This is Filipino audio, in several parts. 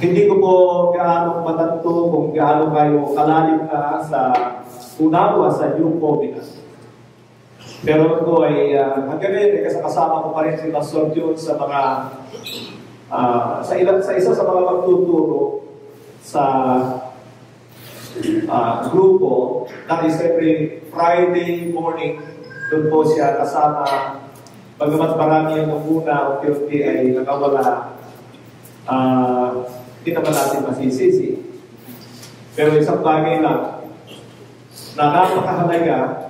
Hindi ko po gaano matanto kung gaano kayo kalalim na sa unawa sa New Covenant. Pero ko ay hanggang ngayon kasi kasama ko pa rin si Pastor John sa mga sa isa sa mga magtuturo sa grupo that is every Friday morning. Doon po siya kasama. Bagamat marami yung una unti-unti ay nakawala, hindi naman natin masisisi. Pero isang bagay lang na napakahalaga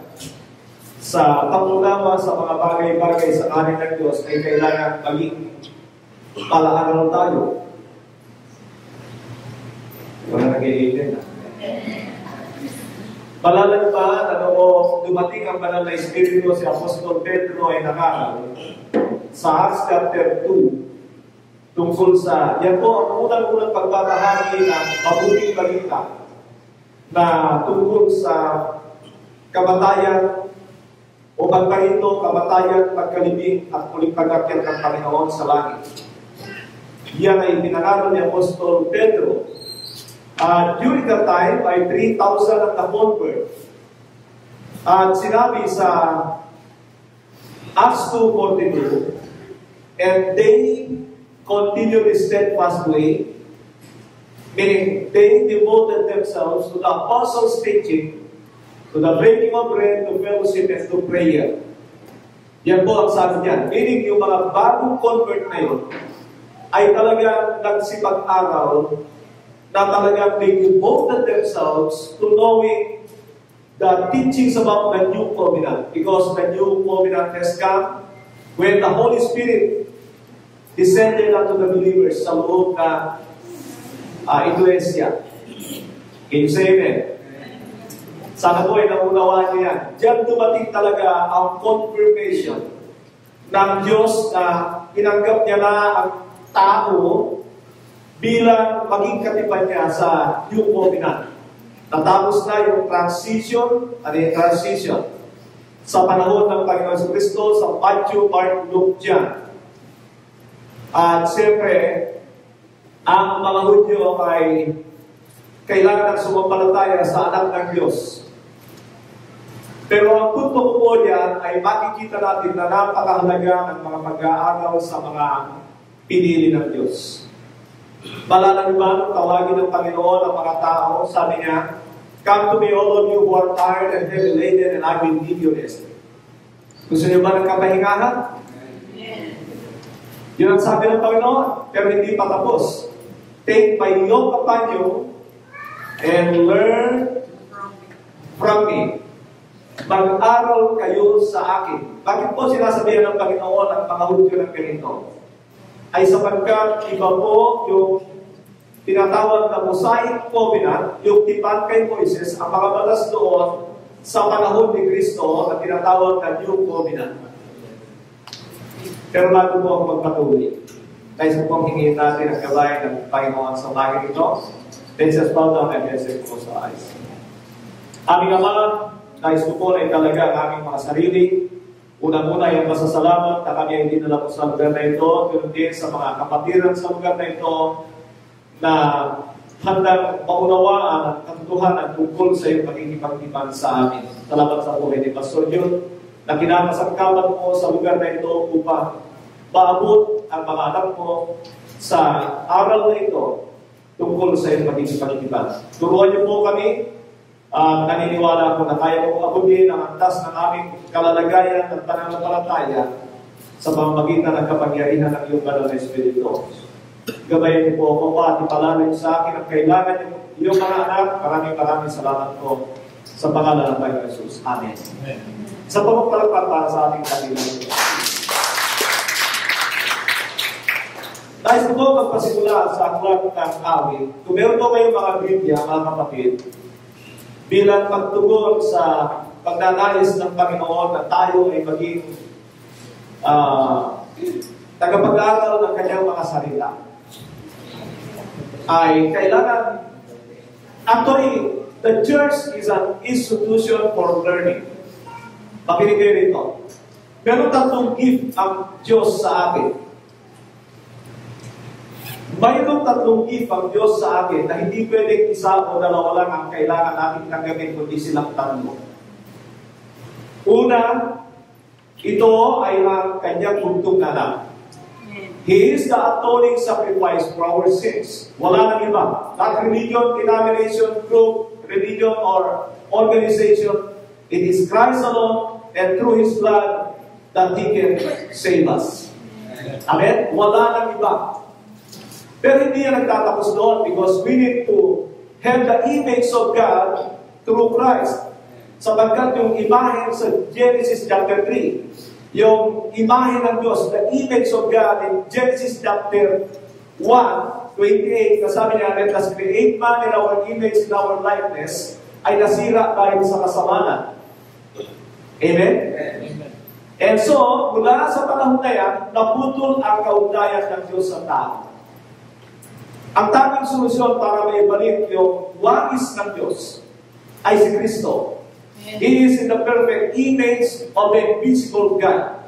sa pangunawa sa mga bagay-bagay sa kanin ng Diyos ay kailangan maging palaaral tayo. Wala nag-i-alien na. Malalan pa na noong dumating ang banal na Espiritu, si Apostol Pedro ay nakaral sa Acts chapter 2 tungkol sa, yan po ang unang-unang pagbabahagi ng mabuting balita na tungkol sa kamatayan o pagparito, kamatayan, pagkalibing at muling pag-akyat ng Panginoon sa langit. Yan ay pinangaral ni Apostol Pedro. During that time, ay 3,000 ang na-convert. At sinabi sa Acts 2:42, and they continued the steadfast way, meaning they devoted themselves to the apostles' teaching, to the breaking of bread, to fellowship, and to prayer. Yan po ang sabi niyan. Meaning yung mga bagong convert na yun ay talagang nagsipag-aral na talagang they devoted themselves to knowing the teachings about the New Covenant, because the New Covenant has come when the Holy Spirit descended unto the believers sa loob na iglesia. Can you say amen? Sana po ay naunawaan niyo yan. Diyan dumating talaga ang confirmation ng Diyos na tinanggap niya na ang tao bilang maging katipan niya sa New Covenant. Natapos na yung transition, sa panahon ng Panginoon Kristo sa Matthew, Mark, Luke, John. At siyempre, ang mga Hudyo ay kailangan ng sumampalataya sa anak ng Diyos. Pero ang punto ko po yan ay makikita natin na napakahalaga ng mga pag-aaral sa mga pinili ng Diyos. Malala niyo ba nung tawagin ng Panginoon ang mga tao? Sabi niya, come to me all of you who are tired and heavy laden, and I will give you rest. Gusto niyo ba ng kapahingahan? Yun ang sabi ng Panginoon, pero hindi pa tapos. Take my yoke upon you and learn from me. Mag-aral kayo sa akin. Bakit po sinasabihan ng Panginoon ang mga Hudyo ng ganito? Ay sapagkat iba po yung tinatawag na Mosaic Covenant, yung tipan kay Moises, ang mga batas doon sa panahon ni Kristo na tinatawag na New Covenant. Pero bago po ang magpatuloy, nais po pong hingin natin ang gabay ng Panginoon sa bagay ito. Let's just bow down and bless it po sa eyes. Aming Ama, nais po po na italaga ang aming mga sarili. Unang-una yung masasalamat na kami ay dinala po sa lugar na ito, pero din sa mga kapatiran sa lugar na ito na handang maunawaan ang katotohanan tungkol sa iyong pagkikipagtipan sa amin. Salamat sa buhay ni Pastor John na kinakasangkapan mo sa lugar na ito upang maabot ang mga anak mo sa aral na ito tungkol sa iyong pagkikipagtipan. Turuan niyo po kami. Naniniwala ko na kaya mo abutin ang antas ng aming kalalagayan at pananampalataya sa pamamagitan ng kapangyarihan ng iyong banal na Espiritu. Gabayan niyo po ako at ipalalim sa akin ang kailangan niyo iyong mga anak. Maraming salamat po sa pangalan ng Panginoon Jesus. Amen. Sa pagpapalagpak para sa ating katilan. Nais ko po magpasimula sa aklat ng awit. Kung meron po kayong mga Biblia, mga kapatid, bilang pagtugon sa pagnanais ng Panginoon na tayo ay maging tagapag-aral ng kanyang mga salita, ay kailangan, actually, the church is an institution for learning. Makinig kayo rito. Meron tatlong gift ang Diyos sa atin. Mayroong tatlong gift ang Diyos sa atin na hindi pwedeng isa o dalawa lang ang kailangan natin tanggapin kundi silang tatlo. Una, ito ay ang kanyang buntong na anak. He is the atoning sacrifice for our sins. Wala nang iba. Not religion, denomination, group, religion, or organization. It is Christ alone and through His blood that He can save us. Amen? Wala nang iba. Pero hindi yan nagtatapos doon because we need to have the image of God through Christ. Sapagkat yung imahe sa Genesis chapter 3, yung imahe ng Diyos, the image of God in Genesis chapter 1:28, sabi niya, let us create man in our image, in our likeness, ay nasira dahil sa kasamanan. Amen? Amen. And so, mula sa panahon na yan, naputol ang kaugnayan ng Diyos sa tao. Ang tanging solusyon para maibalik yung wangis ng Diyos ay si Kristo. He is in the perfect image of the invisible God.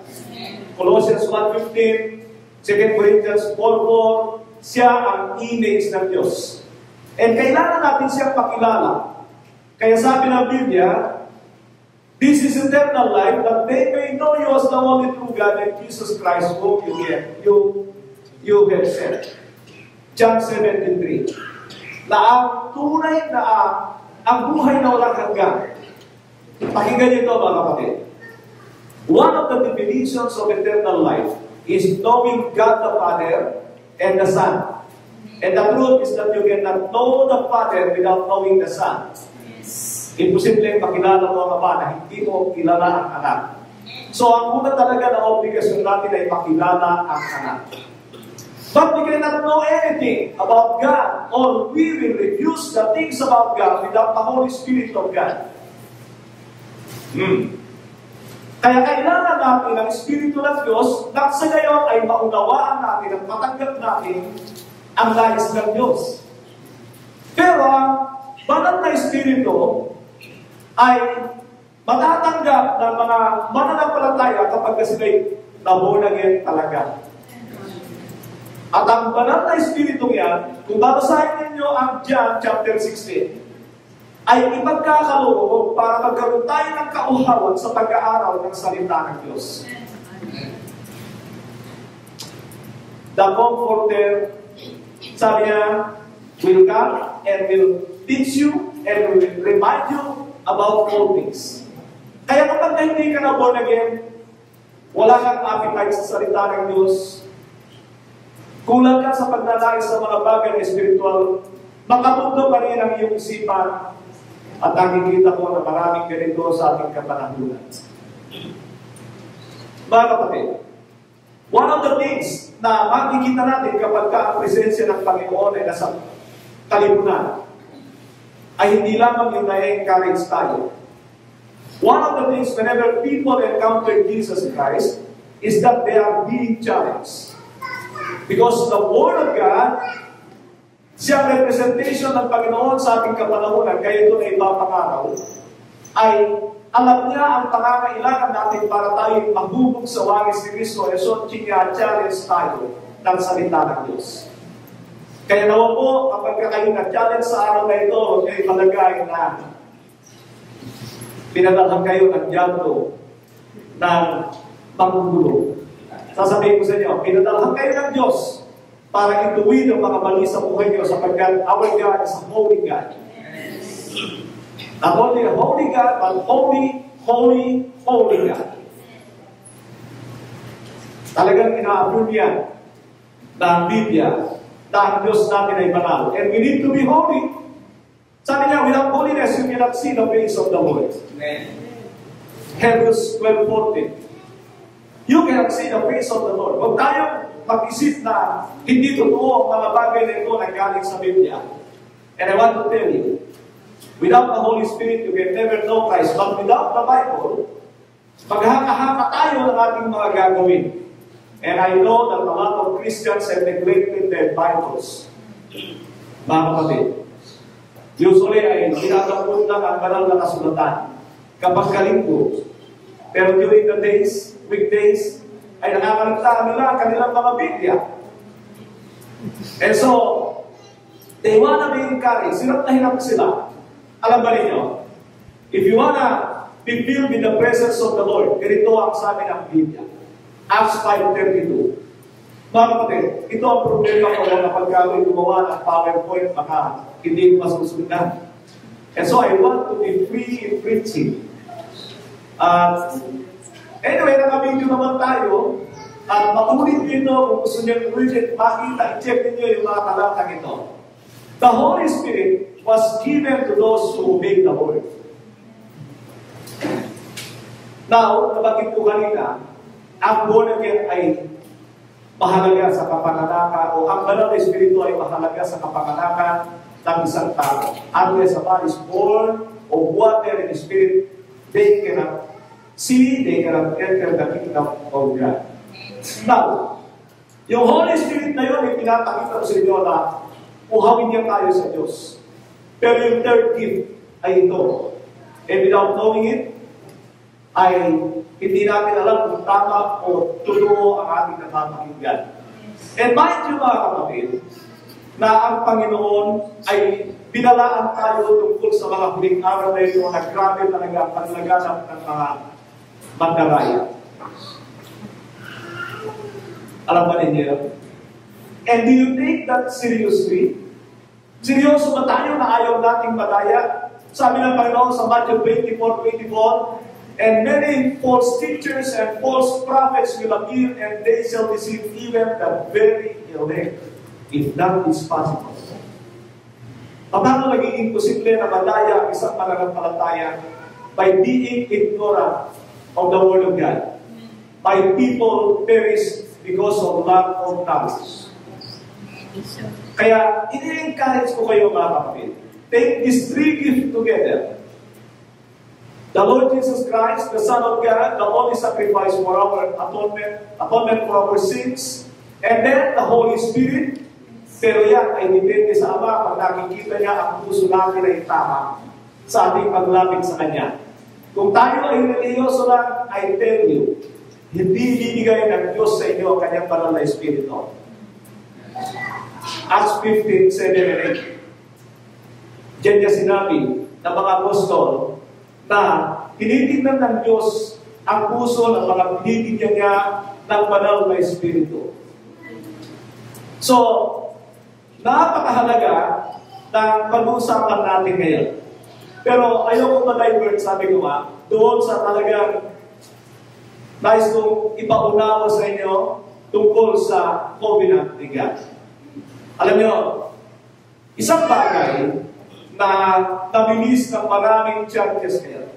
Colossians 1:15, 2 Corinthians 4:4, siya ang image ng Diyos. And kailangan natin siyang pakilala. Kaya sabi ng Biblia, this is eternal life, that they may know you as the only true God and Jesus Christ whom you have sent. John 17:3. Na ang tunay na ang buhay na walang hanggan. Pakinggan niyo ito, mga kapatid. One of the definitions of eternal life is knowing God the Father and the Son. And the truth is that you cannot know the Father without knowing the Son. Imposible makilala mo ang Ama na hindi mo kilala ang Anak. So, ang una talaga na obligasyon natin ay makilala ang Anak. But we cannot know anything about God, or we will refuse the things about God without the Holy Spirit of God. Kaya kailangan natin ang Espiritu ng Diyos na sa gayon ay maunawaan natin at matanggap natin ang nais ng Diyos. Pero ang banal na Espiritu ay matatanggap ng mga mananampalataya kapag sila'y born again talaga. At ang banal na Espiritu yan, kung babasahin ninyo ang John chapter 16, ay ipagkakaloob para magkaroon tayo ng kauhawan sa pag-aaral ng salita ng Diyos. The Comforter, sabi niya, will come and will teach you and will remind you about all things. Kaya kapag hindi ka na born again, wala kang appetite sa salita ng Diyos, kulang ka sa pagnanais sa mga bagay na espiritual, makamundo pa rin ang iyong isipan at nakikita ko na maraming ganito sa ating kapanahunan. Mga kapatid, one of the things na makikita natin kapag ang presensya ng Panginoon ay nasa kalibunan ay hindi lamang yung na-encourage tayo. One of the things whenever people encounter Jesus Christ is that they are being challenged. Because the Word of God, siyang representation ng Panginoon sa ating kapanahunan, kaya ito na ipapangaraw, ay alam niya ang pangangailangan natin para tayo maghubog sa wangis ni Kristo, e so challenge tayo ng salita ng Diyos. Kaya nawa po, kapag kayo na-challenge sa araw na ito, ay malagay na pinadalhan kayo ng diablo ng panggugulo. Sasabihin ko sa inyo, pinadalhan kayo ng Diyos para ituwid ang mga mali sa buhay niyo sapagkat our God is a holy God. Not only a holy God, but holy, holy, holy God. Talagang ina-approve yan ng Biblia na ang Diyos natin ay banal. And we need to be holy. Sabi niya, without holiness, you cannot see the face of the Lord. Hebrews 12:14. You cannot see the face of the Lord. Huwag tayong mag-isip na hindi totoo ang mga bagay na ito na galing sa Biblia. And I want to tell you, without the Holy Spirit, you can never know Christ. But without the Bible, maghahaka tayo ng ating mga gagawin. And I know that a lot of Christians have neglected their Bibles. Mga kapatid, usually ay tinatapos lang ang banal na kasulatan kapag kalinggo. Pero during the weekdays, ay nakakaligtaan nila ang kanilang mga Biblia. And so, they wanna be encouraged. Hirap na hirap sila. Alam ba ninyo? If you wanna be filled with the presence of the Lord, ganito ang sabi ng Biblia. Acts 5:32. Mga kapatid, ito ang problema ko na pagkawin gumawa ng PowerPoint, baka hindi masusundan. And so, I want to be free in preaching. Anyway, nakabidyo naman tayo. At maulit nyo kung gusto nyo ulit makita, i-check ninyo yung mga talatang ito. The Holy Spirit was given to those who obey the Lord. Now, nabanggit ko kanina, ang born again ay mahalaga sa kapanganakan, o ang banal na Espiritu ay mahalaga sa kapanganakan ng isang tao. Unless a man is born of water and Spirit, they cannot see, they cannot enter the kingdom of God. Now, yung Holy Spirit na yun, ay pinapakita ko sa inyo na uhawin niya tayo sa Diyos. Pero yung third gift ay ito. And without knowing it, ay hindi natin alam kung tama o totoo ang ating napapakinggan. And mind you mga kapatid, na ang Panginoon ay binalaan tayo tungkol sa mga huling araw na ito na grabe talaga ang paglaganap ng mga mandaraya. Alam ba ninyo? And do you take that seriously? Seryoso ba tayo na ayaw nating madaya? Sabi ng Panginoon sa Matthew 24:24, and many false teachers and false prophets will appear, and they shall deceive even the very elect, if that is possible. Paano magiging posible na madaya ang isang mananampalataya? By being ignorant of the Word of God. By people perish because of lack of knowledge. Kaya, ini-encourage ko kayo mga kapatid. Take these three gifts together. The Lord Jesus Christ, the Son of God, the only sacrifice for our atonement for our sins, and then the Holy Spirit. Pero yan ay depende sa Ama pag nakikita niya ang puso natin ay tama sa ating paglapit sa Kanya. Kung tayo ay reliyoso lang, I tell you, hindi bibigay ng Diyos sa inyo ang Kanyang banal na Espiritu. Acts 15:7-8. Diyan niya sinabi ng mga apostol na tinitingnan ng Diyos ang puso ng mga binibigyan niya ng banal na Espiritu. So, napakahalaga ng pag-uusapan natin ngayon. Pero ayoko ma-divert, sabi ko nga, doon sa talagang nais kong ipaunawa sa inyo tungkol sa covenant ni God. Alam niyo, isang bagay na nabilis ng maraming churches ngayon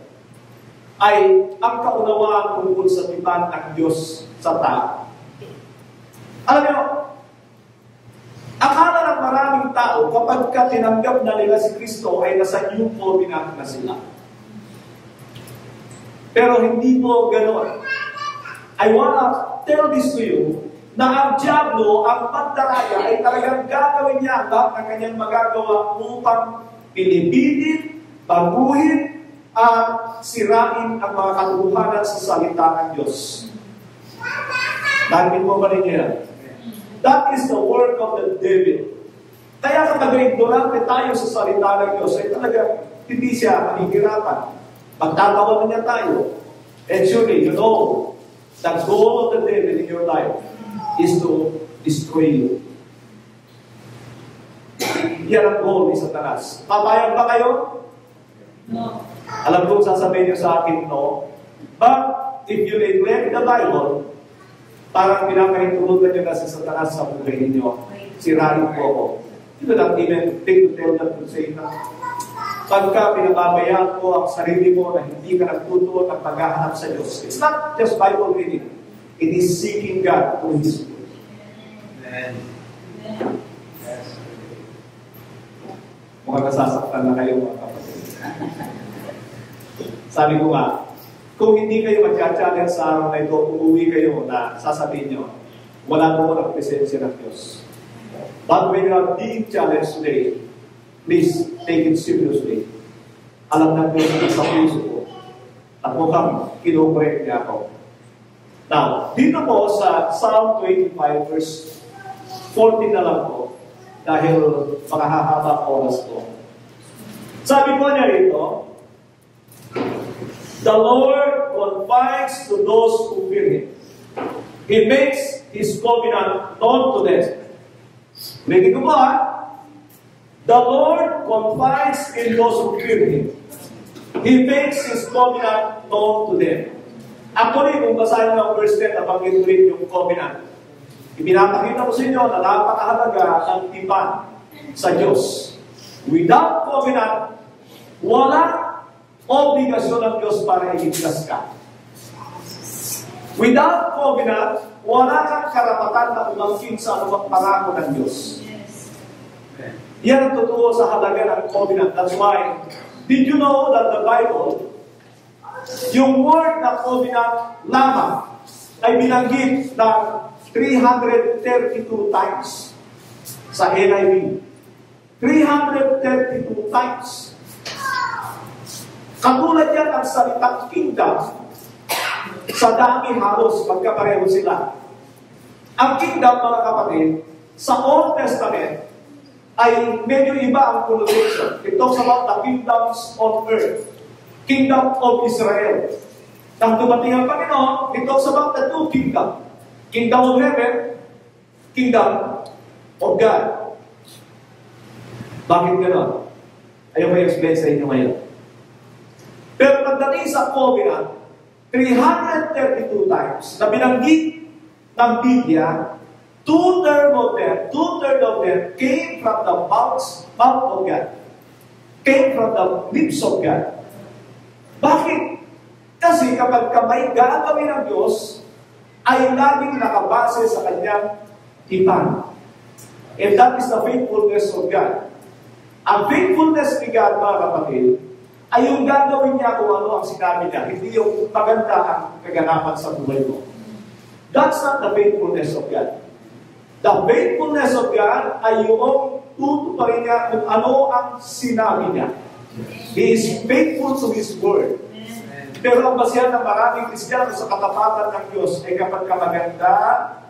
ay ang kaunawaan tungkol sa tipan ng Diyos sa tao. Alam niyo, akala ng maraming tao kapag tinanggap na nila si Kristo ay nasa new covenant na sila. Pero hindi po ganoon. I wanna tell this to you na ang Diablo, ang pandaraya ay talagang gagawin niya lahat ng kanyang magagawa upang pinipilit, baguhin, at sirain ang mga katotohanan sa salita ng Diyos. Dahil mo ba ninyo? That is the work of the devil. Kaya kapag ignorante tayo sa salita ng Diyos, ay talagang hindi siya manihirapan. Pagtatawa niya tayo. And surely, you know, the goal of the devil in your life is to destroy you. Yan ang goal ni Satanas. Papayag ba kayo? No. Alam kong sasabihin niyo sa akin, no. But, if you neglect the Bible, parang pinapahintulutan niyo na si Satanas sa buhay ninyo. Sirain po ako. You do not even think to tell that to Satan. Pagka pinababayaan ko ang sarili mo na hindi ka nagtutuon at paghahanap sa Diyos. It's not just Bible reading. It is seeking God through His Word. Amen. Yes. Mukhang nasasaktan na kayo mga kapatid. Sabi ko nga, kung hindi kayo mag-challenge sa araw na ito, umuwi kayo na sasabihin nyo, wala po ang presensya ng Diyos. But when you are being challenged today, please take it seriously. Alam ng Diyos na sa puso ko at mukhang kinukorek niya ako. Now, dito po sa Psalm 25 verse 14 na lang po, dahil makahahaba oras ko. Sabi po niya rito, the Lord confides to those who fear Him. He makes His covenant known to them. Ulitin ko po the Lord confides in those who fear Him. He makes His covenant known to them. Actually, kung basahin mo ang verse 10, nabanggit rin yung covenant. Ipinapakita ko sa inyo na napakahalaga ang tipan sa Diyos. Without covenant, wala obligasyon ng Diyos para iligtas ka. Without covenant, wala kang karapatan na umangkin sa anumang pangako ng Diyos. Yan ang totoo sa halaga ng covenant. That's why, did you know that the Bible, yung word na covenant lamang ay binanggit ng 332 times sa NIV. 332 times. Katulad yan ang salitang kingdom sa dami halos magkapareho sila. Ang kingdom, mga kapatid, sa Old Testament ay medyo iba ang connotation. It talks about the kingdoms on earth. Kingdom of Israel. Nang dumating ang Panginoon, it talks about the two kingdoms. Kingdom of heaven, kingdom of God. Bakit gano'n? Ayaw ko i-explain sa inyo ngayon. Pero pagdating sa covenant, 332 times na binanggit ng Biblia, two-thirds of them came from the mouth of God. Came from the lips of God. Bakit? Kasi kapag may gagawin ng Diyos, ay laging nakabase sa kanyang tipan. And that is the faithfulness of God. Ang faithfulness ni God, mga kapatid, ay yung gagawin niya kung ano ang sinabi niya, hindi yung maganda ang kaganapan sa buhay mo. That's not the faithfulness of God. The faithfulness of God ay yung tutuparin niya kung ano ang sinabi niya. He is faithful to His word. Pero ang basihan ng maraming Kristiyano sa katapatan ng Diyos ay kapag maganda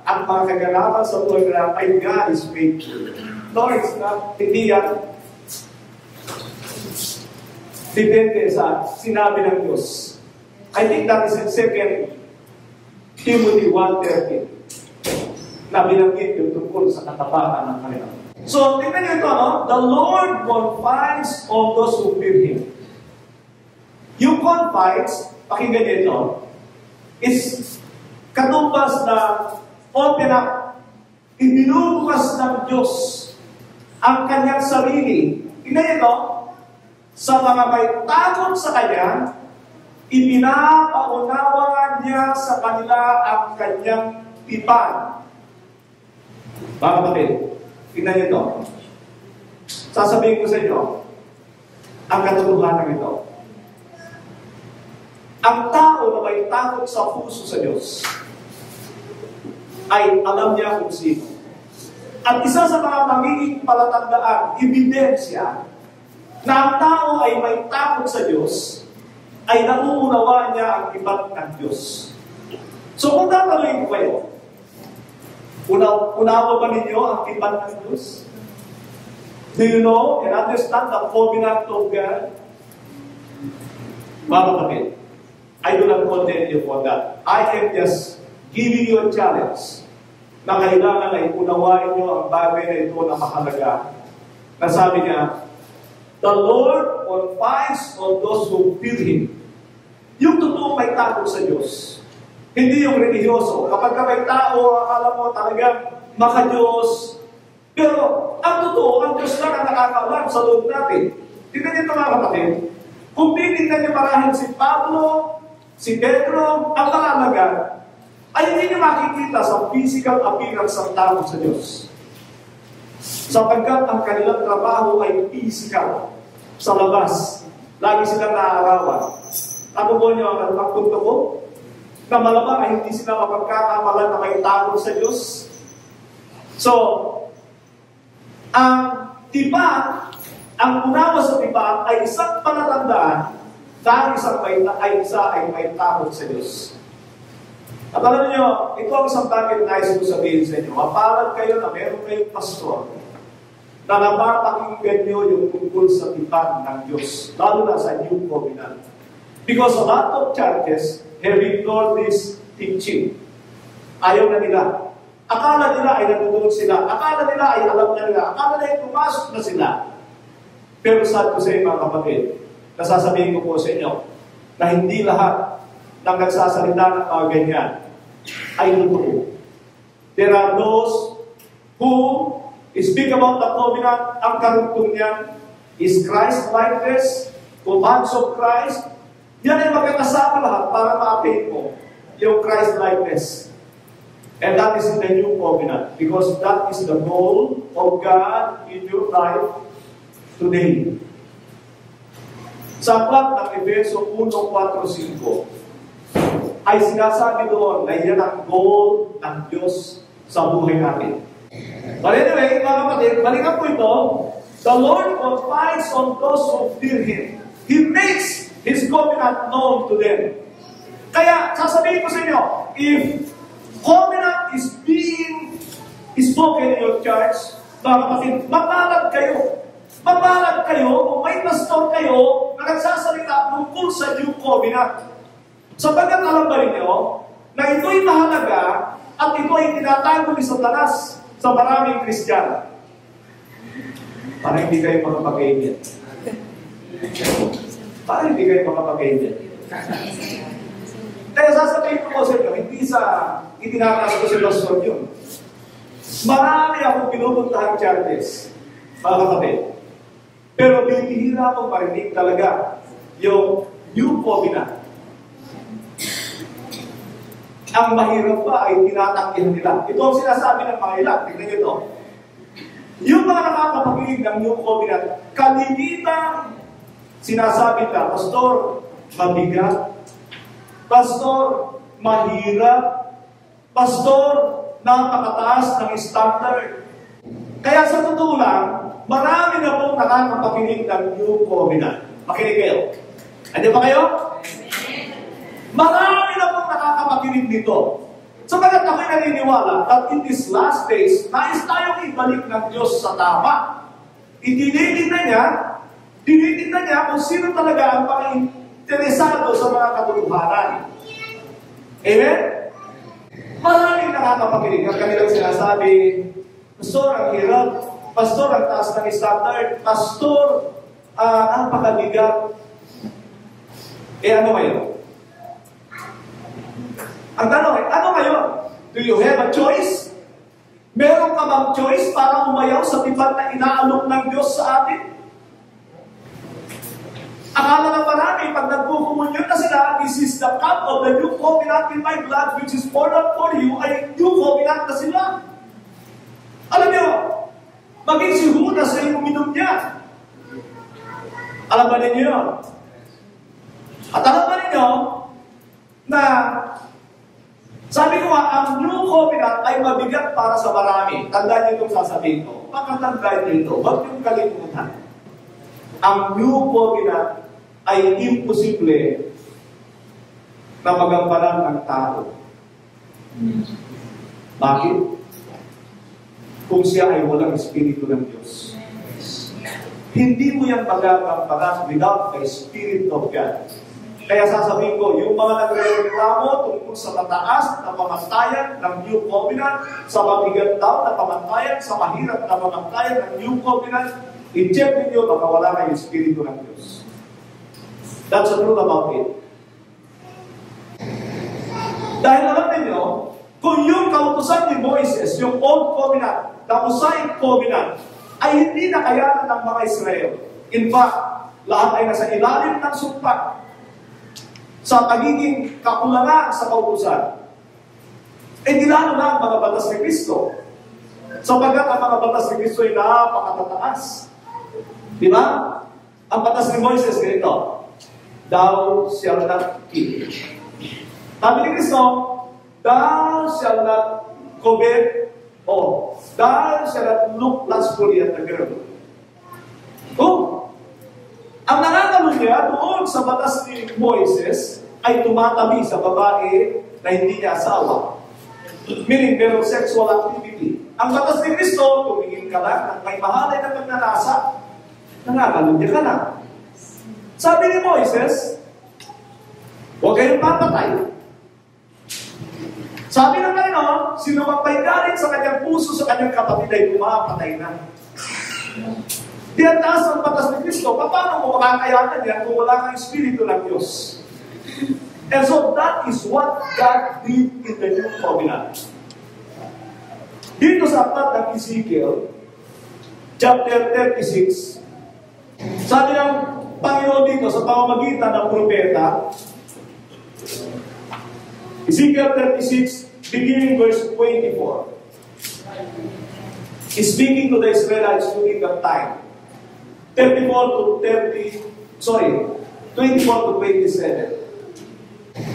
ang mga kaganapan sa buhay nila, ay God is faithful. No, it's not. Hindi yan. Depende sa sinabi ng Diyos. I think that is in 2 Timothy 1:13 na binanggit yung tungkol sa katapatan ng Panginoon. So, tingnan niyo ito, no? The Lord confides on those who fear Him. Yung confides, pakinggan niyo ito, is katumbas na open up, ibinubukas ng Diyos ang kanyang sarili. Tingnan niyo ito, sa mga may takot sa Kanya, ipinapaunawa niya sa kanila ang kanyang tipan. Mga kapatid, tingnan niyo ito. Sasabihin ko sa inyo, ang katotohanan ito. Ang tao na may takot sa puso sa Diyos ay alam niya kung sino. At isa sa mga magiging palatandaan, ebidensya, na ang tao ay may takot sa Diyos, ay nauunawaan niya ang iba't ng Diyos. So kung tatanungin ko kayo, unawa ba ninyo ang iba't ng Diyos? Do you know and understand the covenant of God? Mga kapatid, I do not condemn you for that. I am just giving you a challenge na kailangan ay unawain nyo ang bagay na ito na mahalaga. Na sabi niya, the Lord confides on those who fear Him. Yung totoo may takot sa Diyos. Hindi yung religyoso. Kapag may tao, akala mo talagang maka-Diyos. Pero ang totoo, ang Diyos lang ang nakakaalam sa loob natin. Tingnan niyo ito, mga kapatid. Kung titignan niyo marahil si Pablo, si Pedro, ang nakalaga, ay hindi niyo makikita sa physical appearance ng tao sa Diyos. Sapagkat ang kanilang trabaho ay physical sa labas. Lagi silang naaarawan. Ako po niyo ang pagpunto ko, na malamang ay hindi sila mapagkakamalan na may takot sa Diyos. So, ang tipan, ang unawa sa tipan ay isang palatandaan dahil isa ay may takot sa Diyos. At alam niyo, ito ang isang bagay na nais ko sabihin sa inyo. Mapalad kayo na meron kayong pastor na napapakinggan nyo yung tungkol sa tipan ng Diyos, lalo na sa New Covenant. Because a lot of churches have ignored this teaching. Ayaw na nila. Akala nila ay natutunan sila. Akala nila ay alam na nila. Akala nila ay pumasok na sila. Pero sad ko sa inyo mga kapatid, nasasabihin ko po sa inyo na hindi lahat ng nagsasalita ng mga ganyan ay totoo. There are those who speak about the covenant. Ang karugtong niyan is Christ-likeness, commands of Christ. Yan ay magkakasama lahat para ma-attain mo yung Christ-likeness. And that is in the New Covenant because that is the goal of God in your life today. Sa aklat ng Efeso 1:4-5 ay sinasabi doon na yan ang goal ng Diyos sa buhay natin. But anyway, mga kapatid, balikan po ito. The Lord confides on those who fear Him. He makes His covenant known to them. Kaya, sasabihin ko sa inyo, if covenant is being spoken in your church, mga kapatid, mapalad kayo. Mapalad kayo kung may pastor kayo na nagsasalita tungkol sa New Covenant. Sapagkat alam ba ninyo na ito'y mahalaga at ito ay tinatago ni Satanas sa maraming Kristiyano. Para hindi kayo makapag-amen. Para hindi kayo makapag-amen. Kaya sasabihin ko po sa inyo, hindi itinatago ko sa pastor yun. Marami akong pinupuntahan churches, mga kapatid. Pero bibihira akong marinig talaga yung New Covenant. Ang mahirap pa ay tinatanggihan nila. Ito ang sinasabi ng mga ilan. Tignan nyo ito. Yung mga nakakapakinig ng New Covenant, kalimitan sinasabi na, Pastor, mabigat. Pastor, mahirap. Pastor, napakataas ng standard. Kaya sa totoo lang, marami na pong nakakapakinig ng New Covenant. Makinig kayo. Andi ba kayo? Marami na pong nakakapakinig nito. Sapagat ako'y naniniwala that in these last days, nais tayong ibalik ng Diyos sa tama. Itinitignan niya kung sino talaga ang pang-interesado sa mga katotohanan. Amen? Maraming nakakapakinig. Ang kanilang sinasabi, Pastor, ang hirap. Pastor, ang taas ng standard. Pastor, ang pakabigat. Ano ngayon? Ang tanong ay, ano ngayon? Do you have a choice? Meron ka bang choice para umayaw sa tipan na inaalok ng Diyos sa atin? Akala na marami, pag nagkukumunyon na sila, this is the cup of the New Covenant in my blood, which is poured out for you, ay New Covenant na sila. Alam niyo, maging si Judas ay uminom niya. Alam ba ninyo yun? At alam ba ninyo na sabi ko nga, ang New Covenant ay mabigat para sa marami. Tandaan niyo itong sasabihin ko. Pakatandaan niyo ito. Huwag niyong kalimutan. Ang New Covenant ay imposible na magampanan ng tao. Bakit? Kung siya ay walang Espiritu ng Diyos. Hindi mo yan magagampanan without the Spirit of God. Kaya sasabihin ko, yung mga nagre-reklamo tungkol sa mataas na pamantayan ng New Covenant, sa mabigat daw na pamantayan, sa mahirap na pamantayan ng New Covenant, i-check ninyo, baka wala na yung Espiritu ng Diyos. That's the truth about it. Dahil alam ninyo, kung yung kautusan ni Moises, yung Old Covenant, the Mosaic Covenant, ay hindi nakayanan ng mga Israel. In fact, lahat ay nasa ilalim ng sumpa sa pagiging kakulangan sa kautusan. Di lalo na ang mga batas ni Kristo. Sapagkat ang mga batas ni Kristo ay napakatataas. Di ba? Ang batas ni Moises ganito, Thou shalt not kill. Sabi ni Kristo, Thou shalt not covet, or Thou shalt not look lustfully at the girl. Ang nakakalo niya doon sa batas ni Moises ay tumatabi sa babae na hindi niya asawa. Meaning, merong sexual activity. Ang batas ni Kristo, tumingin ka lang ng may mahalay na pagnanasa, nangakalundya ka na. Sabi ni Moises, huwag kayong papatay. Sabi ng Panginoon, sino magpay galing sa kanyang puso, sa kanyang kapatid ay pumapatay na. Di ang taas ng batas ni Kristo, paano mo makakayanan yan kung wala kang Espiritu ng Diyos? And so that is what God did in the New Covenant. Dito sa aklat ng Ezekiel, chapter 36, sabi ng Panginoon dito sa pamamagitan ng propeta, Ezekiel 36, beginning verse 24. He's speaking to the Israelites during that time. 24 to 27.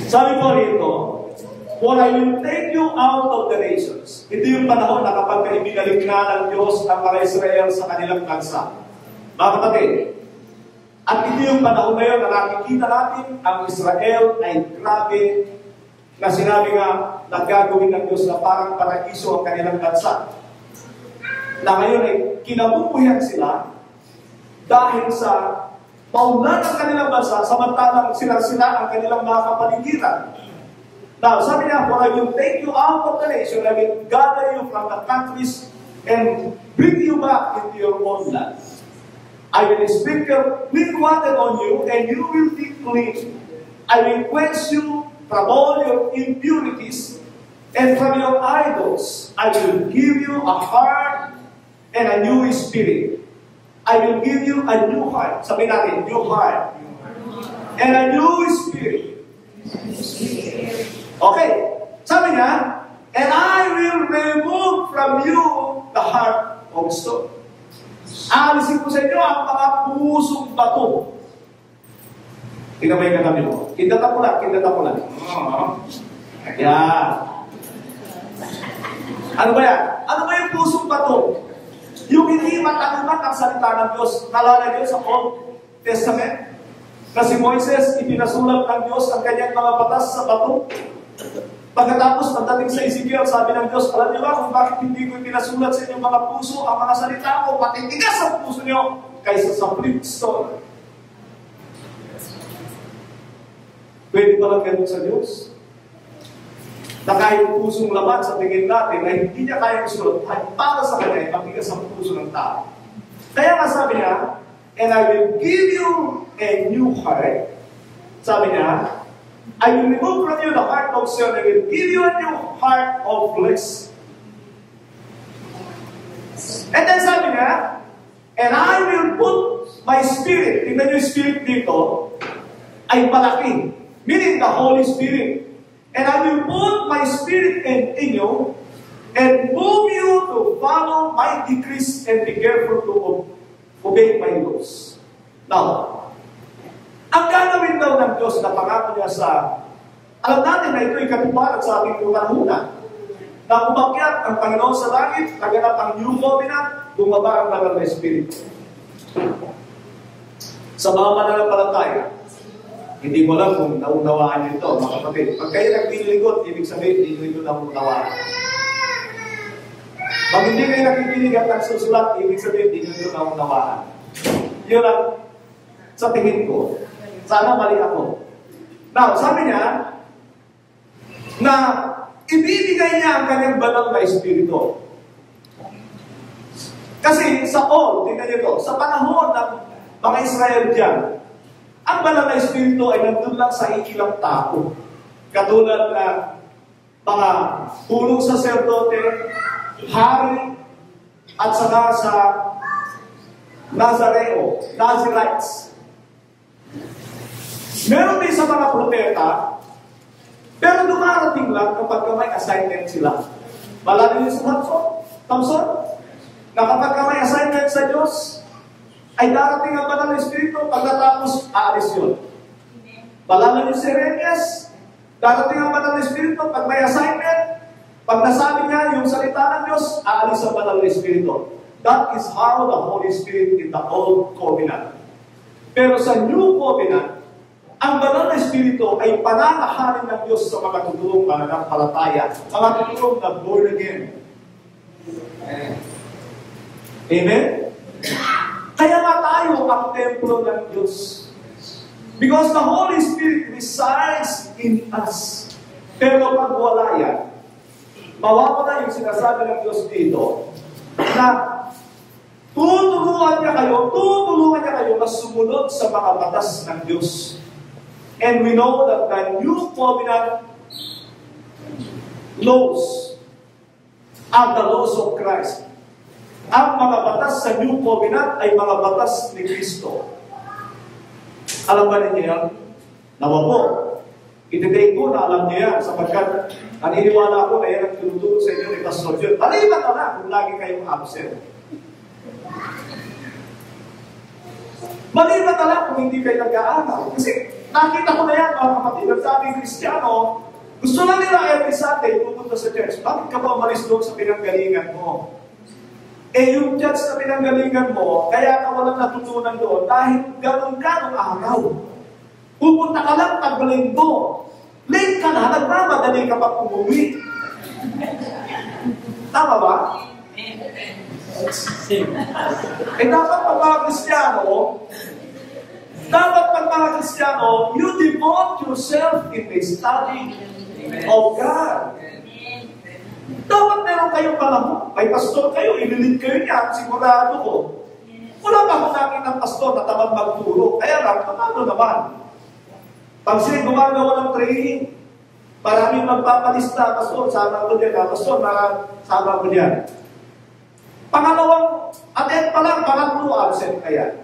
Sabi po rito, for I will take you out of the nations. Ito yung panahon na kapag ibinalik na ng Diyos ang mga Israel sa kanilang bansa. Mga kapatid, at ito yung panahon na yun na nakikita natin ang Israel ay grabe na sinabi nga na gagawin ng Diyos na parang paraiso ang kanilang bansa. Na ngayon ay kinabubuhay sila dahil sa paulan ng kanilang bansa, samantalang sila ang kanilang mga kapaligiran. Now, sabi niya, for I will take you out of the nation, I will gather you from the countries and bring you back into your own land. I will sprinkle clean water on you, and you will be clean. I will cleanse you from all your impurities, and from your idols. I will give you a heart and a new spirit. I will give you a new heart. Sabi natin, new heart. And a new spirit. Okay. Sabi niya, and I will remove from you the heart of stone. Alisin ko sa inyo ang mga pusong bato. Kinamay ka kami mo. Kindata mo lang. Yan. Ano ba yan? Ano ba yung pusong bato? Yung hindi matanimat ang salita ng Diyos. Nalala niyo sa Old Testament? Na si Moises, ipinasulat ng Diyos ang kanyang mga batas sa bato. Pagkatapos, pagdating sa Ezekiel, sabi ng Diyos, alam niyo ba kung bakit hindi ko ipinasulat sa inyong mga puso ang mga salita ko, matitigas ang puso niyo kaysa sa flintstone. Pwede ba lang ganun sa Diyos? Na kahit pusong laman sa tingin natin na hindi niya kaya isulat, ay para sa kanya, mabigas ang puso ng tao. Kaya nga sabi niya, and I will give you a new heart. Sabi niya, I will remove from you the heart of stone, I will give you a new heart of flesh. And then sabi niya, and I will put my spirit, tingnan niyo yung spirit dito, ay malaki, meaning the Holy Spirit. And I will put my spirit in you and move you to follow my decrees and be careful to obey my laws. Now, ang gagawin daw ng Diyos na pangako niya sa, alam natin na ito'y katuparan sa ating panahuna, na umakyat ang Panginoon sa langit, naganap ang New Covenant, bumaba ang Banal na Espiritu. Sa mga mananampalataya, hindi mo lang kung naunawaan nyo ito, mga kapatid. Pag kayo nagpiniligot, ibig sabihin, hindi nyo naunawaan. Pag hindi kayo nakikinig at nagsusulat, ibig sabihin, hindi nyo naunawaan. Yun lang, sa tingin ko. Sana mali ako. Now, sabi niya, na ibibigay niya ang kanyang banal na espiritu. Kasi sa tingnan niyo ito, sa panahon ng mga Israel dyan, ang banal na espiritu ay nandun lang sa ikilang tao. Katulad ng mga punong saserdote, hari, at saka sa Nazarites. Meron din sa mga propeta, pero dumarating lang kapag may assignment sila. Malala niyo si Samson, na kapag may assignment sa Diyos, ay darating ang banal na espiritu, pagkatapos aalis yun. Malala niyo si Jeremias, darating ang banal na espiritu, pag may assignment, pag nasabi niya yung salita ng Diyos, aalis ang banal na espiritu. That is how the Holy Spirit in the Old Covenant. Pero sa New Covenant, ang banal na espiritu ay pananaharin ng Diyos sa mga tutulong mananampalataya, mga tutulong na born again. Amen? Kaya nga tayo ang templo ng Diyos. Because the Holy Spirit resides in us. Pero pag wala yan, mawawala yung sinasabi ng Diyos dito na tutulungan niya kayo na sumunod sa mga batas ng Diyos. And we know that the new covenant laws are the laws of Christ. Ang mga batas sa new covenant ay mga batas ni Kristo. Alam ba ninyo yan? Nawa po. Ititake ko na alam niyo yan sapagkat naniniwala ko na yan ang tinuturo sa inyo ni Pastor John. Maliban na lang kung lagi kayong absent. Maliban na lang kung hindi kayo nag-aaral. Kasi nakita ko na yan, mga kapatid. Ang sabing Kristiyano, gusto na nila every Sunday pupunta sa church. Bakit ka ba umalis doon sa pinanggalingan mo? Yung church na pinanggalingan mo, kaya ka walang natutunan doon dahil ganun-ganong araw. Pupunta ka lang tag-linggo. Late ka na, nagmamadali ka pa umuwi. Tama ba? Dapat pag mga Kristiyano, you devote yourself in the study of God. Dapat meron kayong panahon. May pastor kayo, ililid kayo niya, sigurado ko. Wala pa akong nakita ng pastor na tamad magturo. Kaya lang, paano naman? Pag sila gumagawa ng training, maraming magpapalista, pastor, sama ko dyan, pastor, sama ko dyan. Pangalawang, attend pa lang, pangatlo, absent kaya.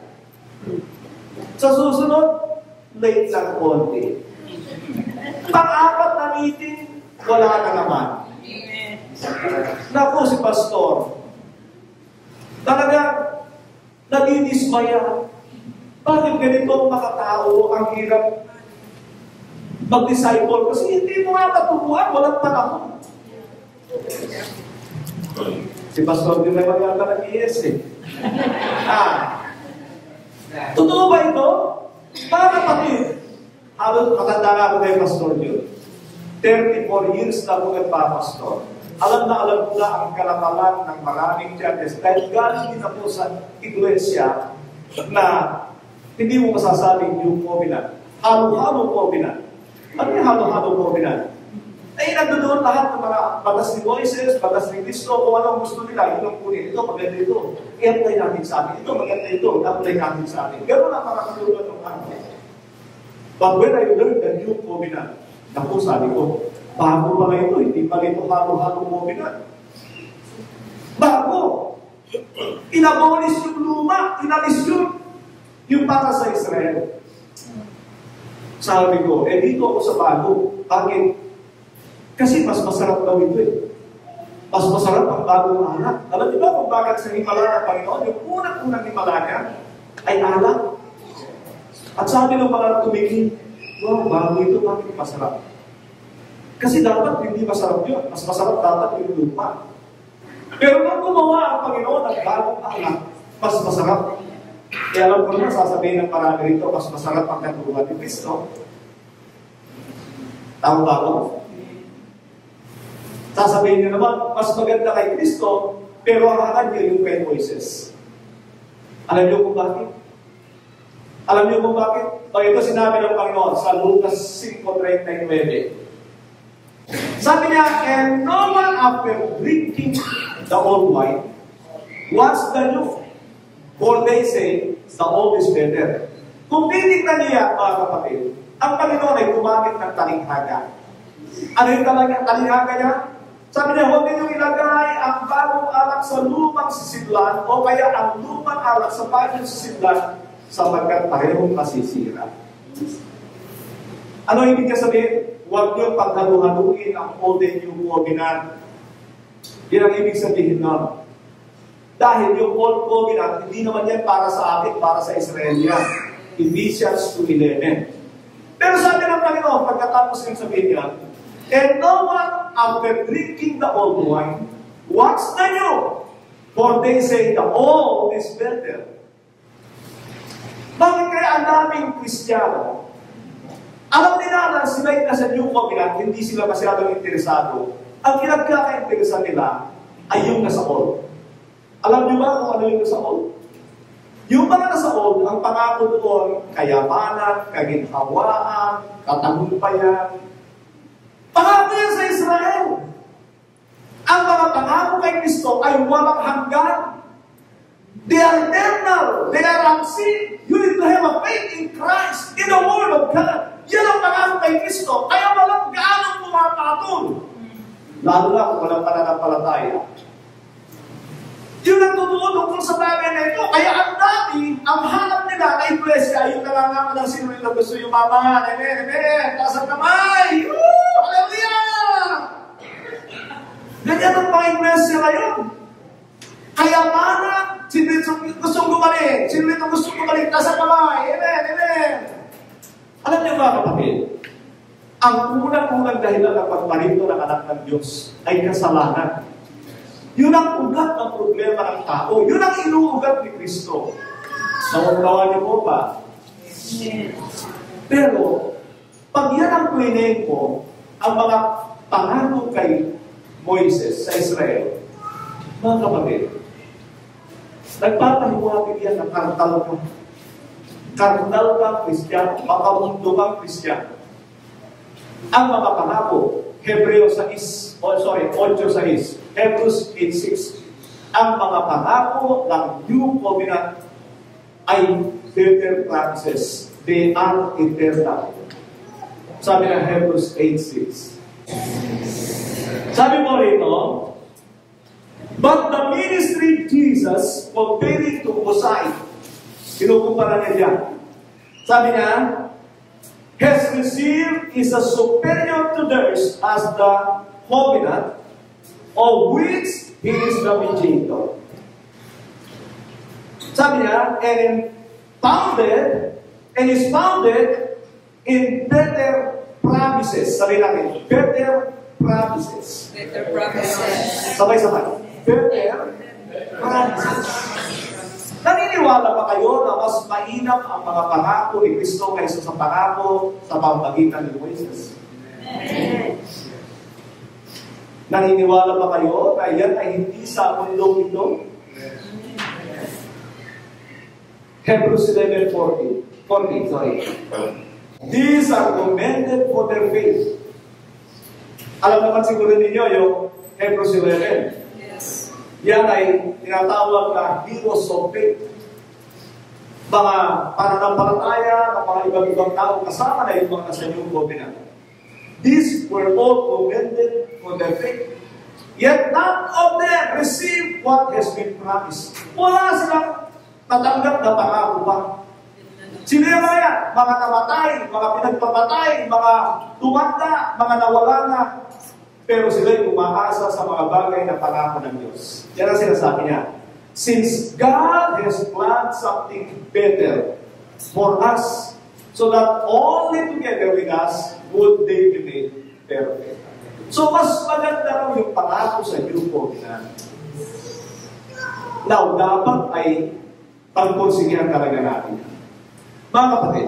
Sa susunod, late lang konti. Pang-apat na meeting, wala ka naman. Naku, si pastor, talagang nadidismaya. Bakit ganito ang mga tao ang hirap mag-disciple? Kasi hindi mo nga matubuhan, walang panahon. Si pastor din naman yata nag-iis eh. Totoo ba ito? Mga kapatid, halos matanda nga ako kay Pastor Jude. 34 years na ako nagpapastor. Alam ko na ang kalakalan ng maraming churches dahil galing din ako sa iglesia na hindi mo masasabing yung covenant. Halo-halo covenant. Ano yung halo-halo covenant? Ay, nandun lahat ng mga batas ni Moises, batas ni Cristo, kung anong gusto nila, itong kunin, ito, maganda ito. I-apply natin sa atin. Ito, maganda ito, i-apply natin sa atin. Ganun ang mga katulad ng ano. But when I learned the new covenant, naku, sabi ko, bago pa na ito, hindi pa ito halo-halo covenant. Bago. Inabolis yung luma, inalis yung para sa Israel. Sabi ko, dito ako sa bago. Bakit? Kasi mas masarap daw ito eh. Mas masarap ang bagong anak. Alam niyo ba kung bakit sa himala ng Panginoon, yung unang-unang himala niya ay anak. At sabi ng mga tumingin, wow, bago ito, bakit masarap? Kasi dapat hindi masarap yun. Mas masarap dapat yung lupa. Pero nung gumawa ang Panginoon ng bagong anak, mas masarap. Kaya alam ko naman, sasabihin ng parami rito, mas masarap ang katulad ni Kristo. Tama ba ako? Sasabihin niyo naman, mas maganda kay Kristo, pero ang hangan niyo yung kay Moises. Alam niyo kung bakit? Alam niyo kung bakit? Ito sinabi ng Panginoon sa Lucas 5:39. Sabi niya, and no one after drinking the old wine wants the new, for they say, the old is better. Kung titignan niya, mga kapatid, ang Panginoon ay gumamit ng talinghaga. Ano yung talinghaga niya? Sabi niya, huwag niyo ilagay ang bagong alak sa lumang sisidlan o kaya ang lumang alak sa bagong sisidlan sapagkat parehong masisira. Ano ibig niya sabihin? Huwag niyo paghalu-haluin ang old and new covenant. Yan ang ibig sabihin na. Dahil yung old covenant, hindi naman yan para sa atin, para sa Israel yan. Ephesians 2:11. Pero sabi ng Panginoon, pagkatapos ng sabihin niya, and no one after drinking the old wine wants the new, for they say the old is better. Bakit kaya ang daming Kristiyano, alam nila na sila na sa new covenant, hindi sila masyadong interesado. Ang pinagkaka-interesa nila ay yung nasa old. Alam niyo ba kung ano yung nasa old? Yung mga nasa old, ang pangako doon, kayamanan, kaginhawaan, katagumpayan. Pangako yan sa Israel. Ang mga pangako kay Kristo ay walang hanggan. They are eternal. They are unseen. You need to have a faith in Christ, in the Word of God. Yan ang pangako kay Kristo. Kaya walang gaanong pumapatol. Lalo na kung walang pananampalataya. Yun ang totoo tungkol sa bagay na ito. Kaya ang dati, ang hanap nila na iglesia, yung nangangaman ng sino ito gusto yung mama. Amen, amen. Taas ang kamay. Woo! Hallelujah! Ganyan ang mga iglesia ngayon. Kaya mana, sino ito gustong gumaling? Sino ito gustong gumaling? Taas ang kamay. Amen, amen. Alam niyo ba, kapatid? Ang unang-unang dahilan ng pagparito ng anak ng Diyos ay kasalanan. Yun ang ugat ng problema ng tao. Yun ang inuugat ni Kristo. Naunawaan niyo po ba? Pero, pag yan ang plinin ko, ang mga pangako kay Moises sa Israel, mga kapatid, nagpapahiwatig yan na kartal ka. Kartal ka, Kristiyano. Makamundo kang Kristiyano. Ang mga pangako, Hebreos 8:6, Hebrews 8:6. Ang mga pangako ng New Covenant ay eternal promises. They are eternal. Sabi ng Hebrews 8:6. Sabi mo rito, but the ministry Jesus comparing to Mosiah, kinukumpara niya dyan. Sabi niya, has received is a superior to theirs as the covenant of which he is the mediator. Sabi niya, and is founded in better promises. Sabi natin, better promises. Better promises. Sabay-sabay. Better promises. Naniniwala ba kayo na mas mainam ang mga pangako ni Kristo kaysa sa pangako sa pamamagitan ni Moises? Naniniwala ba kayo na yan ay hindi sa mundong ito? Hebrews 11:40. These are commended for their faith. Alam naman siguro ninyo yung Hebrews 11. Yan ay tinatawag na heroes of faith. Mga pananampalataya ng mga ibang tao kasama na yung mga nasa New Covenant. These were all commended for their faith. Yet none of them received what has been promised. Wala silang natanggap na pangako pa. Sino yung mga yan? Mga namatay, mga pinagpapatay, mga tumanda, mga nawala na. Pero sila'y umaasa sa mga bagay na pangako ng Diyos. Yan ang sinasabi niya. Since God has planned something better for us, so that only together with us would they be made perfect. So, mas maganda raw yung pangako sa New Covenant. Now, dapat ay pagpunsigihan talaga natin. Mga kapatid,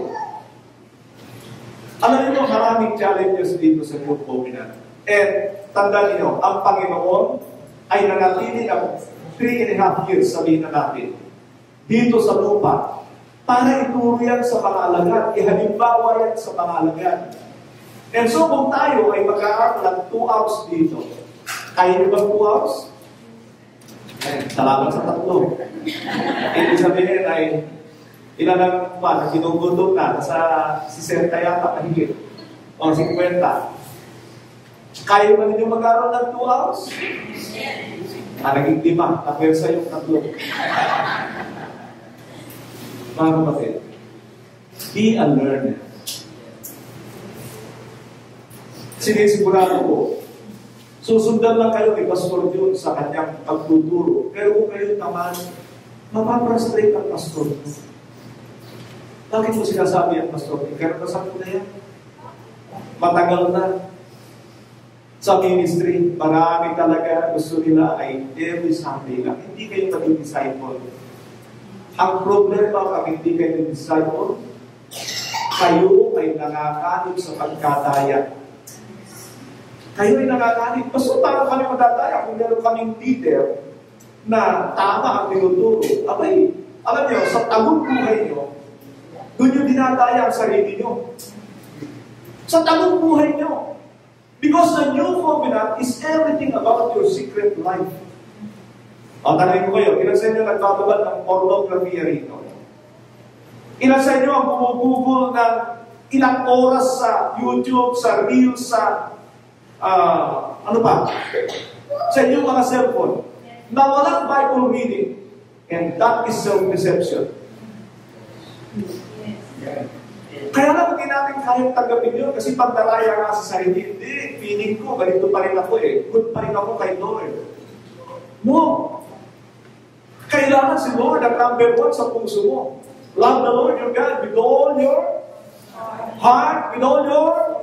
alam niyo maraming challenges dito sa New Covenant. And tandaan niyo, ang Panginoon ay nanatili ng 3.5 years, sabihin na natin, dito sa lupa, para ituro yan sa mga alagad, ihalimbawa yan sa mga alagad. And so kung tayo ay magkakaroon ng 2 hours dito, kaya niyo ba 2 hours? Salamat sa 3. Ibig sabihin ay ilan ang ginugutom na sa 60 yata mahigit o 50. Kaya ba ninyo magkaroon ng 2 hours? Naging 5. Napwersa yung 3. Mga kapatid, be a learner. Sinisigurado ko, susundan lang kayo ni Pastor Jun sa kanyang pagtuturo. Pero kung kayo naman, mapaprastrate ang Pastor Jun. Bakit mo sinasabi ang Pastor Jun? Karanasan ko na yan. Matagal na. Sa ministry, marami talaga gusto nila ay every Sunday lang. Hindi kayo maging disciple. Ang problema kung hindi kayo disciple, kayo ay nangakanib sa pagkadaya. Kayo'y nakakalit. Basta paano kami madadaya kung meron kaming leader na tama ang tinuturo? Abay, alam niyo, sa tagong buhay niyo, doon niyo dinadaya ang sarili niyo. Sa tagong buhay niyo. Because the new covenant is everything about your secret life. Tanongin ko kayo, ilan sa inyo nagbababad ng pornography rito? Ilan sa inyo ang bumubugol ng ilang oras sa YouTube, sa Reels, sa ano pa? Sa inyong mga cellphone na walang Bible reading. And that is self-deception. Kaya lang hindi natin kayang tanggapin yun kasi pagdaraya nga sa sarili. Hindi, feeling ko, ganito pa rin ako eh. Good pa rin ako kay Lord. No. Kailangan si Lord ang number one sa puso mo. Love the Lord your God with all your heart, with all your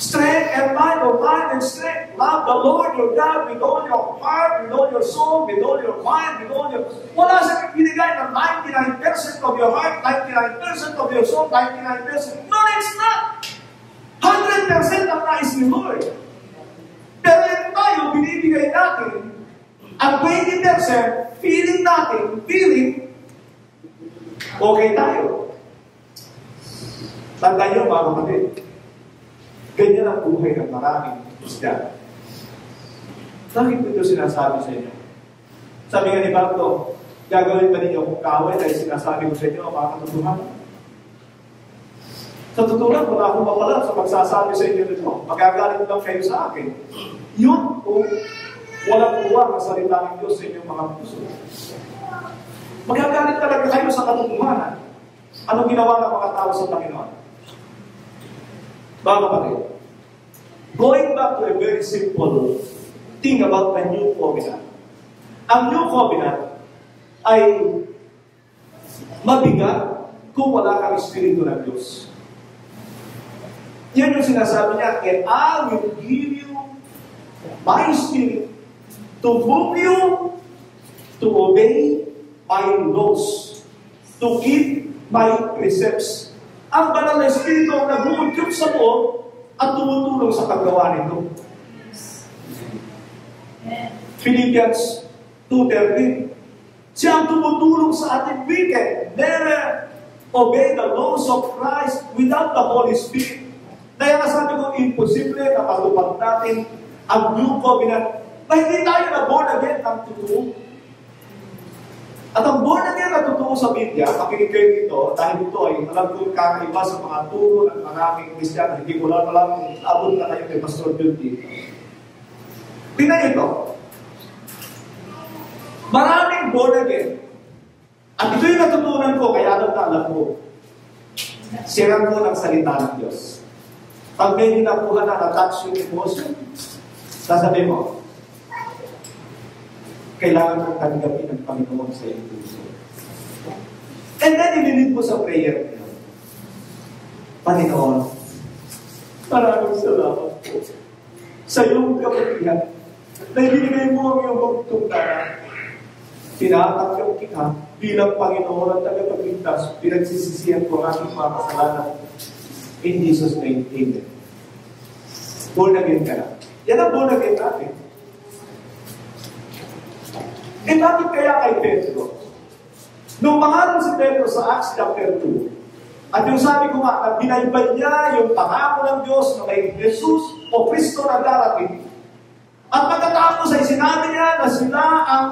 strength and mind, or mind and strength. Love the Lord your God with all your heart, with all your soul, with all your mind, with all your... Wala siyang binigay ng 99% of your heart, 99% of your soul, 99%. No, it's not! 100% ang nais ni Lord. Pero yung tayo, binibigay natin ang 20%, feeling natin, okay tayo. Tandaan niyo, mga kapatid, ganyan ang buhay ng maraming Kristiyan. Bakit ito sinasabi sa inyo? Sabi nga ni Pablo, gagawin pa ninyo kung kaway dahil sinasabi ko sa inyo ang mga katotohanan. Sa totoo lang, wala akong mawala sa pagsasabi sa inyo nito. Magagalit lang kayo sa akin. Yun kung walang buwang ang salita ng Diyos sa inyong mga puso. Magagalit talaga kayo sa katotohanan. Anong ginawa ng mga tao sa Panginoon? Mga kapatid, going back to a very simple thing about the new covenant. Ang new covenant ay mabigat kung wala kang Espiritu ng Diyos. Yan yung sinasabi niya, and I will give you my Spirit to move you to obey my laws, to keep my precepts. Ang banal na Espiritu ang nag-uudyok sa loob at tumutulong sa paggawa nito. Philippians 2:13. Siya ang tumutulong sa ating we can never obey the laws of Christ without the Holy Spirit. Kaya sabi ko, imposible na patupad natin ang new covenant na hindi tayo na born again ng totoo. At ang born again na totoo sa Biblia, makinig kayo dito, dahil ito ay alam ko kakaiba sa mga turo ng maraming Kristiyan, hindi ko lang alam kung abot na kayo kay Pastor Beauty. Tingnan ito. Maraming born again. At ito yung natutunan ko, kaya alam ko. Siran ko ng salita ng Diyos. Pag may hinakuha na na-touch yung emotion, sasabihin mo, kailangan mong tanggapin ng Panginoon sa iyong puso. And then, ililid mo sa prayer niyo. Panginoon, maraming salamat po sa iyong kabutihan na ibinigay mo ang iyong magtungkaran. Tinatanggap kita bilang Panginoon at tagapagligtas. Pinagsisisihan ko ang aking mga kasalanan. In Jesus' name, amen. Born again ka na. Yan ang born again natin. Eh bakit kaya kay Pedro? Nung mangaral si Pedro sa Acts chapter 2, at yung sabi ko nga, na binaybay niya yung pangako ng Diyos na may Jesus o Kristo na darating. At pagkatapos ay sinabi niya na sila ang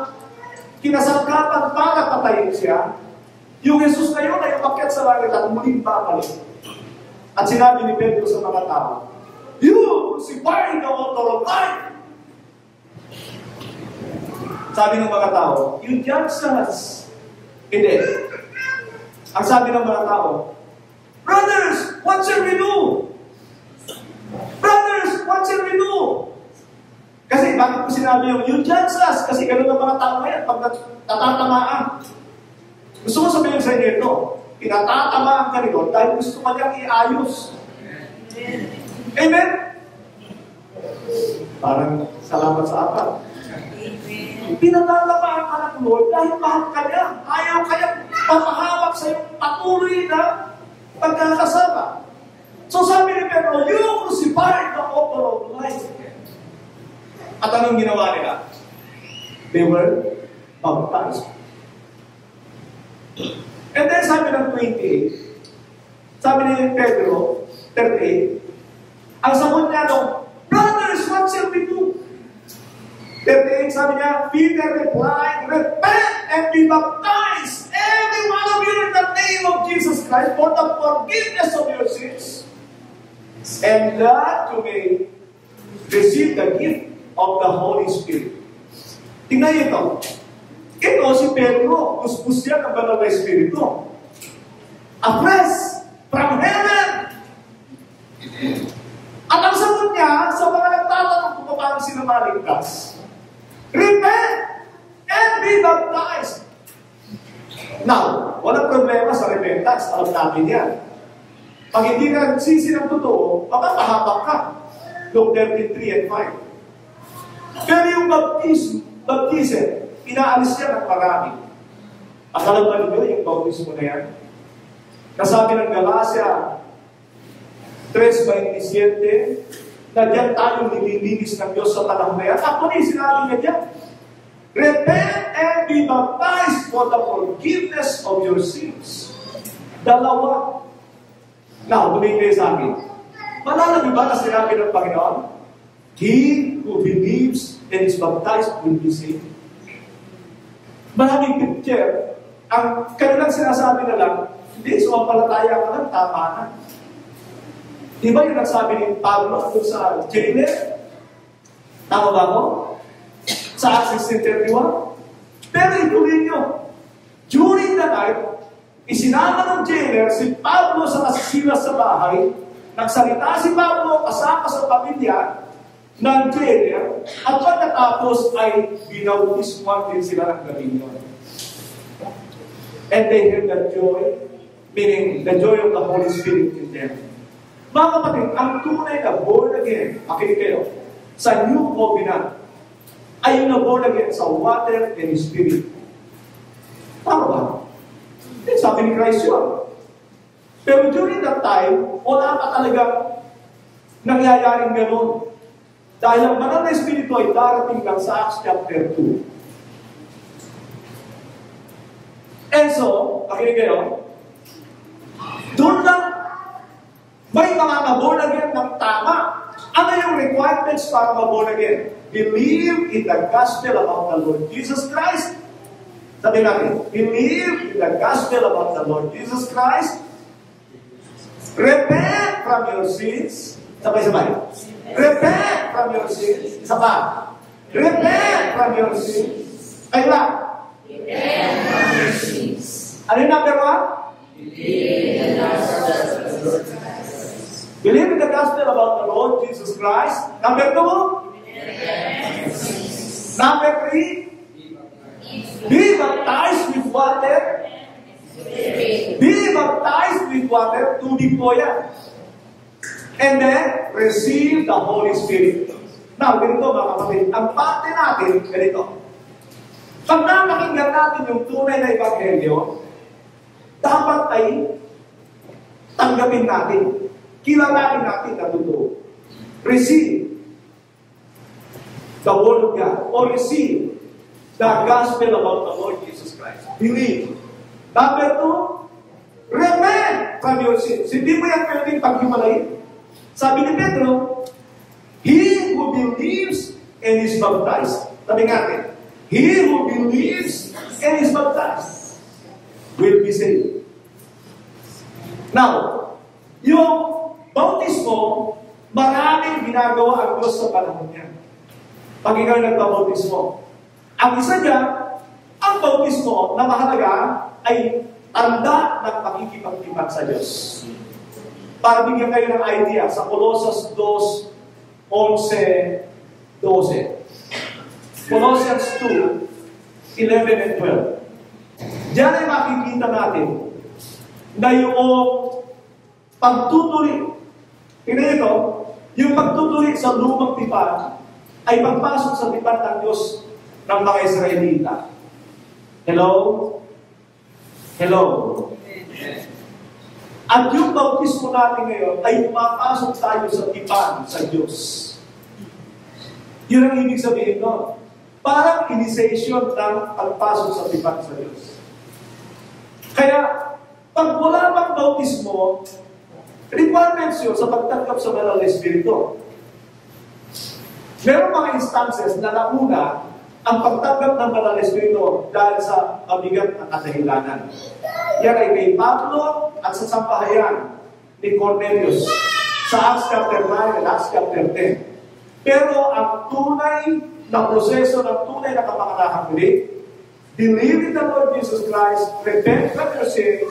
kinasangkapan para patayin siya. Yung Jesus na yun ay umakyat sa langit at muling babalik. At sinabi ni Pedro sa mga tao, "You crucified the author of life." Sabi ng mga tao, "You judge us." Hindi. Ang sabi ng mga tao, "Brothers, what shall we do? Brothers, what shall we do?" Kasi bakit ko sinabi yung, "You judge us"? Kasi gano'n ang mga tao yan pag natatamaan. Gusto ko sabihin sa inyo ito, pinatatamaan ka nito dahil gusto ka niyang iayos. Amen? Parang salamat sa apat. Pinatatamaan ka ng Lord dahil mahal ka niya. Ayaw kaya papahawak sa iyong patuloy na pagkakasalanan. Anong ginawa nila? They were baptized. And then sabi ng 28, sabi ni Pedro, 38, ang sagot niya no, brothers, what shall we do? 38, sabi niya, Peter replied, repent and be baptized, every one of you in the name of Jesus Christ for the forgiveness of your sins, and that you may receive the gift of the Holy Spirit. Tingnan niyo ito. Ito si Pedro, puspus yan ng banal na Espiritu. A fresh from heaven. At ang sagot niya sa mga nagtatanong kung paano sila maligtas, repent and be baptized. Now, walang problema sa repentance. Alam natin yan. Pag hindi ka nagsisi ng totoo, makakahapak ka. Luke 13:3 and 5. Pero yung baptism, inaalis yan ng marami. Akala ba ninyo yung baptismo na yan? Nasabi ng Galacia 3:27, na diyan tayo nililinis ng Diyos sa panahon na yan. Actually, sinabi niya diyan, repent and be baptized for the forgiveness of your sins. Dalawa. Now, tuloy kayo sa akin. Malala niyo ba na sinabi ng Panginoon? He who believes and is baptized will be saved. Maraming picture. Ang kanilang sinasabi na lang, hindi, sumampalataya ka lang, tama na. Di ba yung nagsabi ni Pablo doon sa jailer? Tama ba ako? Sa Acts 16:31? Pero ituloy nyo. During the night, isinama ng jailer si Pablo sa kasisilas sa bahay. Nagsalita si Pablo kasama sa pamilya ng jailer. At pagkatapos ay binautismuan din sila ng gabi yun. And they had the joy, meaning the joy of the Holy Spirit in them. Mga kapatid, ang tunay na born again, makinig kayo, sa New Covenant, ay yung na born again sa water and Spirit. Tama ba? Sabi ni Christ yun. Pero during that time, wala pa talagang nangyayaring gano'n. Dahil ang banal na Espiritu ay darating lang sa Acts chapter 2. And so, makinig kayo, doon lang may mga ma-born again ng tama. Ano yung requirements para ma-born again? Believe in the gospel about the Lord Jesus Christ. Sabi natin, believe in the gospel about the Lord Jesus Christ. Repent from your sins. Sabay-sabay. Repent from your sins. Isa pa. Repent from your sins. Ay lang. Repent from your sins. Ano yung number 1? Believe in the gospel about the Lord Jesus Christ. Believe in the gospel about the Lord Jesus Christ. Number 2? Number 3? Be baptized with water. Be baptized with water. Tubig po yan. And then, receive the Holy Spirit. Now, ganito mga kapatid, ang parte natin, ganito. Pag napakinggan natin yung tunay na Ebanghelyo, dapat ay tanggapin natin. Kilalanin natin na totoo. Receive the Word of God. Or receive the gospel about the Lord Jesus Christ. Believe. Number 2, repent from your sins. Hindi mo yan pwedeng paghimalayin. Sabi ni Pedro, he who believes and is baptized. Sabi natin, he who believes and is baptized will be saved. Now, yung bautismo, maraming ginagawa ang Diyos sa panahon niya. Pag ikaw nagbabautismo. Ang isa dyan, ang bautismo na mahalaga ay tanda ng pakikipagtipan sa Diyos. Para bigyan kayo ng idea, sa Colossus 2:11-12. Colossians 2:11 and 12. Diyan ay makikita natin na yung pagtutuloy, tingnan ito, yung pagtutuloy sa lumang tipan ay pagpasok sa tipan ng Diyos ng mga Israelita. Hello? Hello? At yung bautismo natin ngayon ay pumapasok tayo sa tipan sa Diyos. Yun ang ibig sabihin nun. Parang initiation ng pagpasok sa tipan sa Diyos. Kaya, pag wala pang bautismo, requirements yun sa pagtanggap sa Banal na Espiritu. Meron mga instances na nauna ang pagtanggap ng Banal na Espiritu dahil sa mabigat na kadahilanan. Yan ay kay Pablo at sa sampahayan ni Cornelius sa Acts chapter 9 and Acts chapter 10. Pero ang tunay na proseso ng tunay na kapangalakang muli, believe in the Lord Jesus Christ, repent from your sins,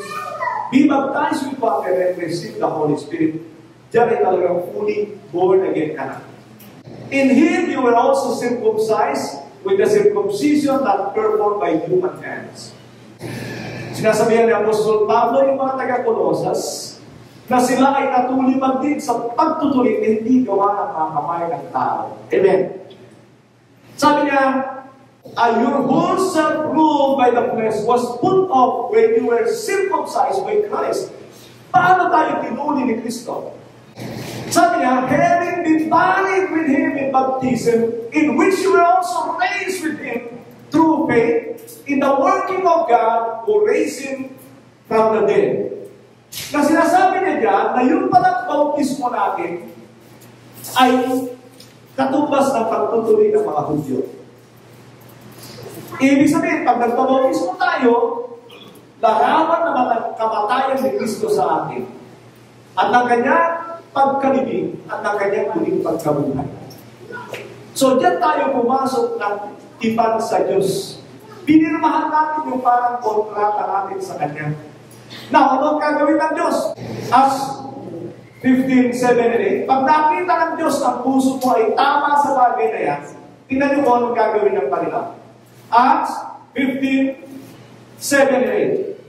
be baptized with water, and receive the Holy Spirit. Diyan ay talagang fully born again ka na. In Him, you were also circumcised with the circumcision not performed by human hands. Sinasabihan ni Apostol Pablo yung mga taga-Colosas na sila ay natulibag din sa pagtutuloy na hindi gawa ng mga kamay ng tao. Amen. Sabi niya, your whole self-rule by the flesh was put off when you were circumcised by Christ. Paano tayo tinuli ni Kristo? Sabi niya, having been buried with Him in baptism, in which you were also raised with Him through faith in the working of God who raised Him from the dead. Na sinasabi niya dyan na yung palang bautismo natin ay katumbas ng pagtutuloy ng mga Hudyo. Ibig sabihin, pag nagpabautismo tayo, larawan naman ang kamatayan ni Kristo sa atin at ang kanyang pagkalibing at ang kanyang muling pagkabuhay. So, dyan tayo pumasok ng tipan sa Diyos. Pinirmahan natin yung parang kontrata natin sa Kanya. Now, ano ang gagawin ng Diyos? Acts 15:7-8. Pag nakita ng Diyos ang puso mo ay tama sa bagay na yan, tingnan niyo kung anong gagawin ng Panginoon. Acts 15:7-8.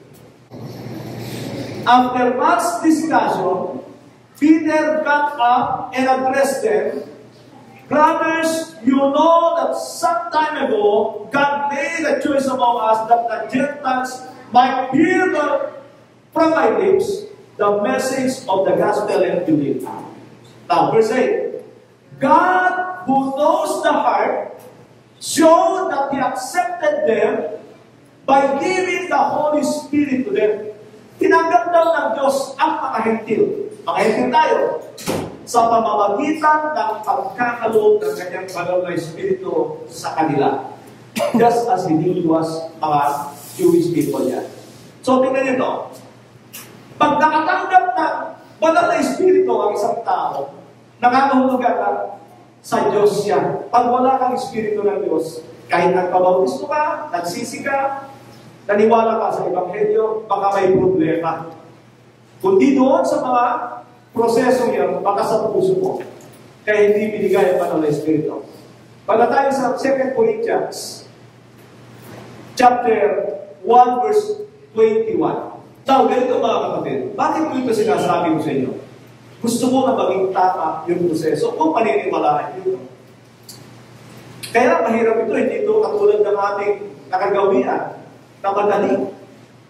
After much discussion, Peter got up and addressed them, "Brothers, you know that some time ago, God made a choice among us that the Gentiles might hear from my lips the message of the gospel and believe." Now, verse 8. God, who knows the heart, showed that He accepted them by giving the Holy Spirit to them. Tinanggap daw ng Diyos ang mga hentil. Mga hentil tayo sa pamamagitan ng pagkakaloob ng kanyang banal na Espiritu sa kanila. Just as He was mga Jewish people yan. So, tingnan nyo ito. Pag nakatanggap ng banal na Espiritu ang isang tao, nakakahulugan na sa Diyos yan. Pag wala kang Espiritu ng Diyos, kahit nagpabautismo ka, nagsisi ka, naniwala ka sa Ebanghelyo, baka may problema. Kundi doon sa mga prosesong yan, baka sa puso mo. Kaya hindi binigay ang banal na Espiritu. Pagka tayo sa 2 Corinthians, chapter 1, verse 21. Now, ganito mga kapatid, bakit ko ito sinasabi ko sa inyo? Gusto mo na maging tama yung proseso kung paniniwalaan yun. Kaya mahirap ito, hindi ito katulad ng ating nakagawian na madali.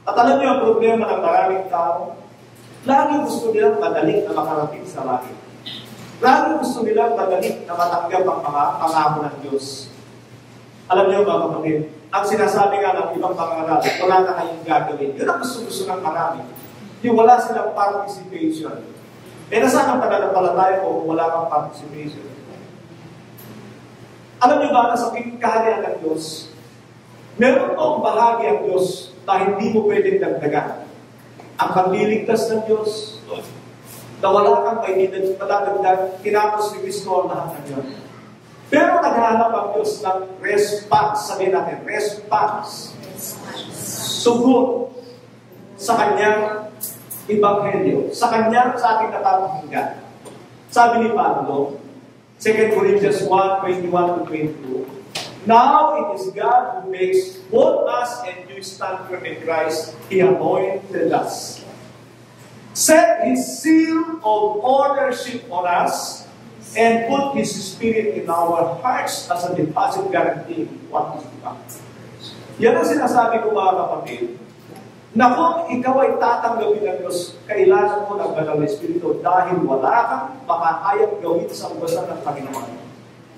At alam niyo ang problema ng maraming tao, lagi gusto nilang madali na makarating sa langit. Lagi gusto nilang madali na matanggap ang mga pangako ng Diyos. Alam niyo mga kapatid, ang sinasabi nga ng ibang pangaral, wala na kayong gagawin. Yun ang gusto ng marami. Yung wala silang participation. Eh, nasaan ang pananampalataya ko kung wala kang participation? Alam niyo ba na sa kaharian ng Diyos, meron pong bahagi ang Diyos na hindi mo pwedeng dagdagan. Ang pagliligtas ng Diyos, na wala kang may dinadagdag, tinapos ni Kristo ang lahat ng Diyos. Pero naghahanap ang Diyos ng response. Sabihin natin, response. Sugot sa Kanyang Ebanghelyo. Sa Kanyang sa ating napapakinggan. Sabi ni Pablo, 2 Corinthians 1:21-22, "Now it is God who makes both us and you stand firm in Christ. He anointed us. Set His seal of ownership on us, and put His Spirit in our hearts as a deposit guarantee what is to come." Yan ang sinasabi ko mga kapatid, na kung ikaw ay tatanggapin ng Diyos, kailangan mo ng banal na Espiritu dahil wala kang makakayang gawin sa ugasan ng Panginoon.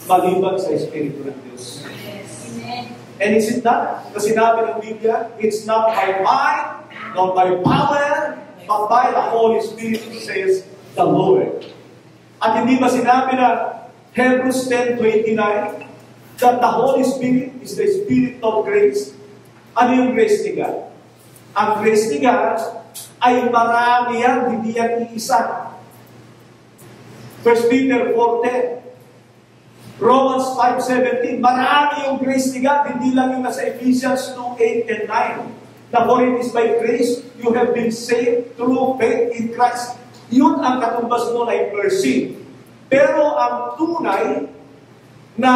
maliban sa Espiritu ng Diyos. Yes. Amen. And is it not? Na sinabi ng Biblia, it's not by might, not by power, but by the Holy Spirit, says the Lord. At hindi ba sinabi na Hebrews 10:29 that the Holy Spirit is the Spirit of grace? Ano yung grace ni God? Ang grace ni God ay marami yan, hindi yan iisa. 1 Peter 4:10, Romans 5:17, marami yung grace ni God, hindi lang yung nasa Ephesians 2:8 and 9. Na for it is by grace you have been saved through faith in Christ. Yun ang katumbas mo ay mercy. Pero ang tunay na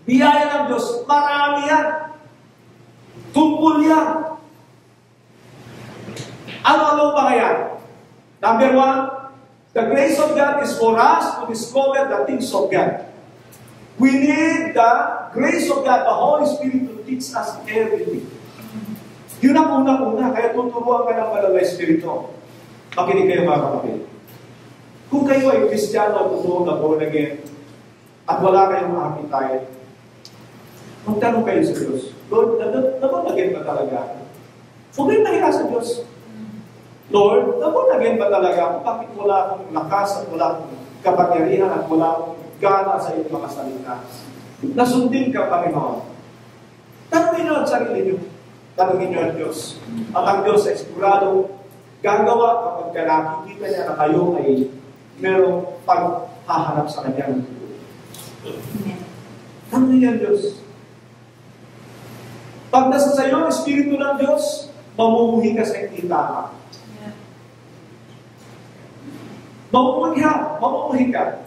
biyaya ng Diyos, marami yan. Tungkol yan. Ano ba kaya? Number 1, the grace of God is for us to discover the things of God. We need the grace of God, the Holy Spirit, to teach us everything. Yun ang unang-una, kaya tuturuan ka ng Banal na Espiritu. Makinig kayo mga kapatid. Kung kayo ay Kristiyano, totoo na born again, at wala kayong appetite, magtanong kayo sa Diyos, Lord, na-born again ba talaga? Huwag kayong nahiya sa Diyos. Lord, na-born again ba talaga ako? Bakit wala akong lakas at wala akong kapangyarihan at wala akong gana sa iyong mga salita? Nasundin ka, Panginoon. Tanungin nyo ang sarili nyo. Tanungin nyo ang Diyos. At ang Diyos ay sigurado gagawa kapag nakikita niya na kayo ay merong paghahanap sa Kanya ng tuloy. Tanungin niya ang Diyos. Pag nasa sa iyo ang Espiritu ng Diyos, mamumuhi ka sa hindi tama. Mamumuhi ka.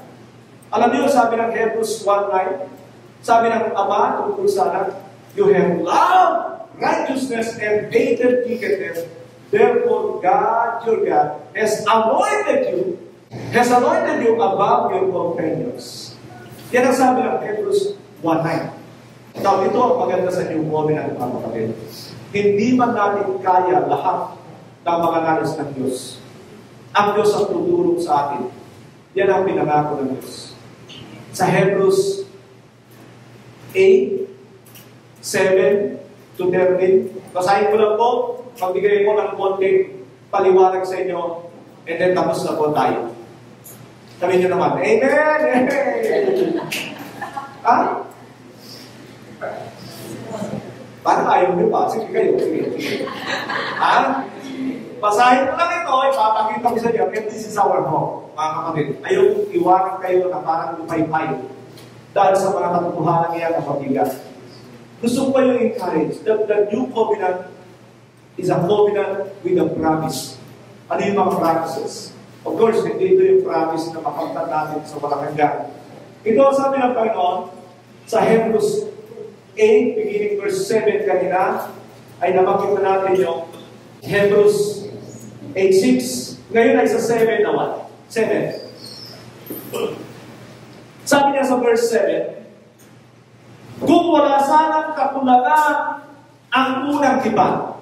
Alam niyo, sabi ng Hebrews 1:9, sabi ng Ama tungkol sa anak, you have loved righteousness and hated wickedness. Therefore, God, your God, has anointed you above your companions. Yan ang sabi ng Hebrews 1:9. Now, ito ang maganda sa New Covenant, mga kapatid. Hindi man natin kaya lahat ng mga nais ng Diyos. Ang Diyos ang tutulong sa atin. Yan ang pinangako ng Diyos. Sa Hebrews 8:7-13, basahin ko lang po, magbigay ko ng konting paliwanag sa inyo, and then tapos na po tayo. Sabihin nyo naman, Amen! Ha? Parang ayaw nyo pa. Sige kayo. Sige. Ha? Basahin ko lang ito, ipapakita ko sa inyo, and this is our hope, mga kapatid. Ayaw kong iwanan kayo na parang lupay-pay dahil sa mga katotohanan niya ng pabigat. Gusto ko yung encourage that the new covenant is a covenant with a promise. Ano yung mga promises? Of course, hindi ito yung promise na makamtan natin sa walang hanggan. Ito ang sabi ng Panginoon sa Hebrews 8, beginning verse 7 kanina, ay nabanggit na natin yung Hebrews 8:6. Ngayon ay sa 7 naman. 7. Sabi niya sa verse 7, kung wala sanang kakulangan ang unang tipan.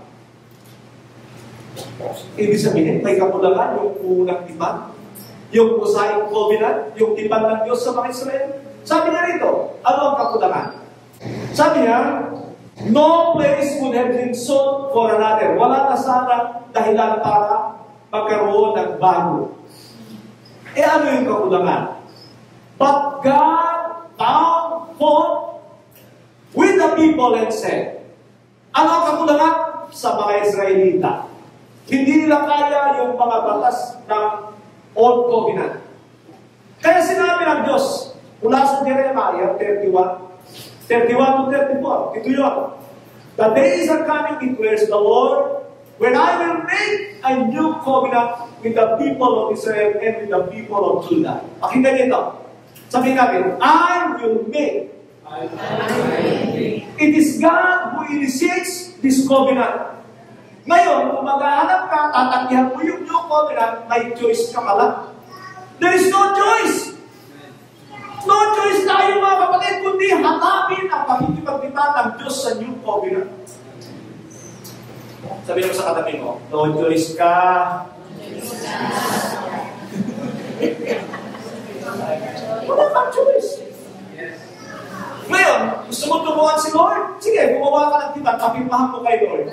Ibig sabihin, may kakulangan yung unang tipan. Yung Mosaic Covenant, yung tipan ng Diyos sa mga Israel. Sabi niya rito, ano ang kakulangan? Sabi niya, no place would have been sought for another. Wala na sana dahilan para magkaroon ng bago. Ano yung kakulangan? But God found fault with the people and said, ano ang kakulangan? Sa mga Israelita. Hindi nila kaya yung mga batas ng Old Covenant. Kaya sinabi ng Diyos, mula sa Jeremiah 31-34, ito yun. The days are coming, declares the Lord, when I will make a new covenant with the people of Israel and with the people of Judah. Pakinggan niyo ito. Sabihin natin, I will make. It is God who initiates this covenant. Ngayon, kung maghahanap ka, tatakyahan mo yung new covenant, may choice ka pala. There is no choice. No choice tayo mga kapatid, kundi hanapin ang pakikipagkita ng Diyos sa new covenant. Sabihin mo sa katabi mo, no choice ka. Wala kang choice. Ngayon, gusto mo tubuhan si Lord? Sige, gumawa ka ng tipan, papipahan mo kay Lord.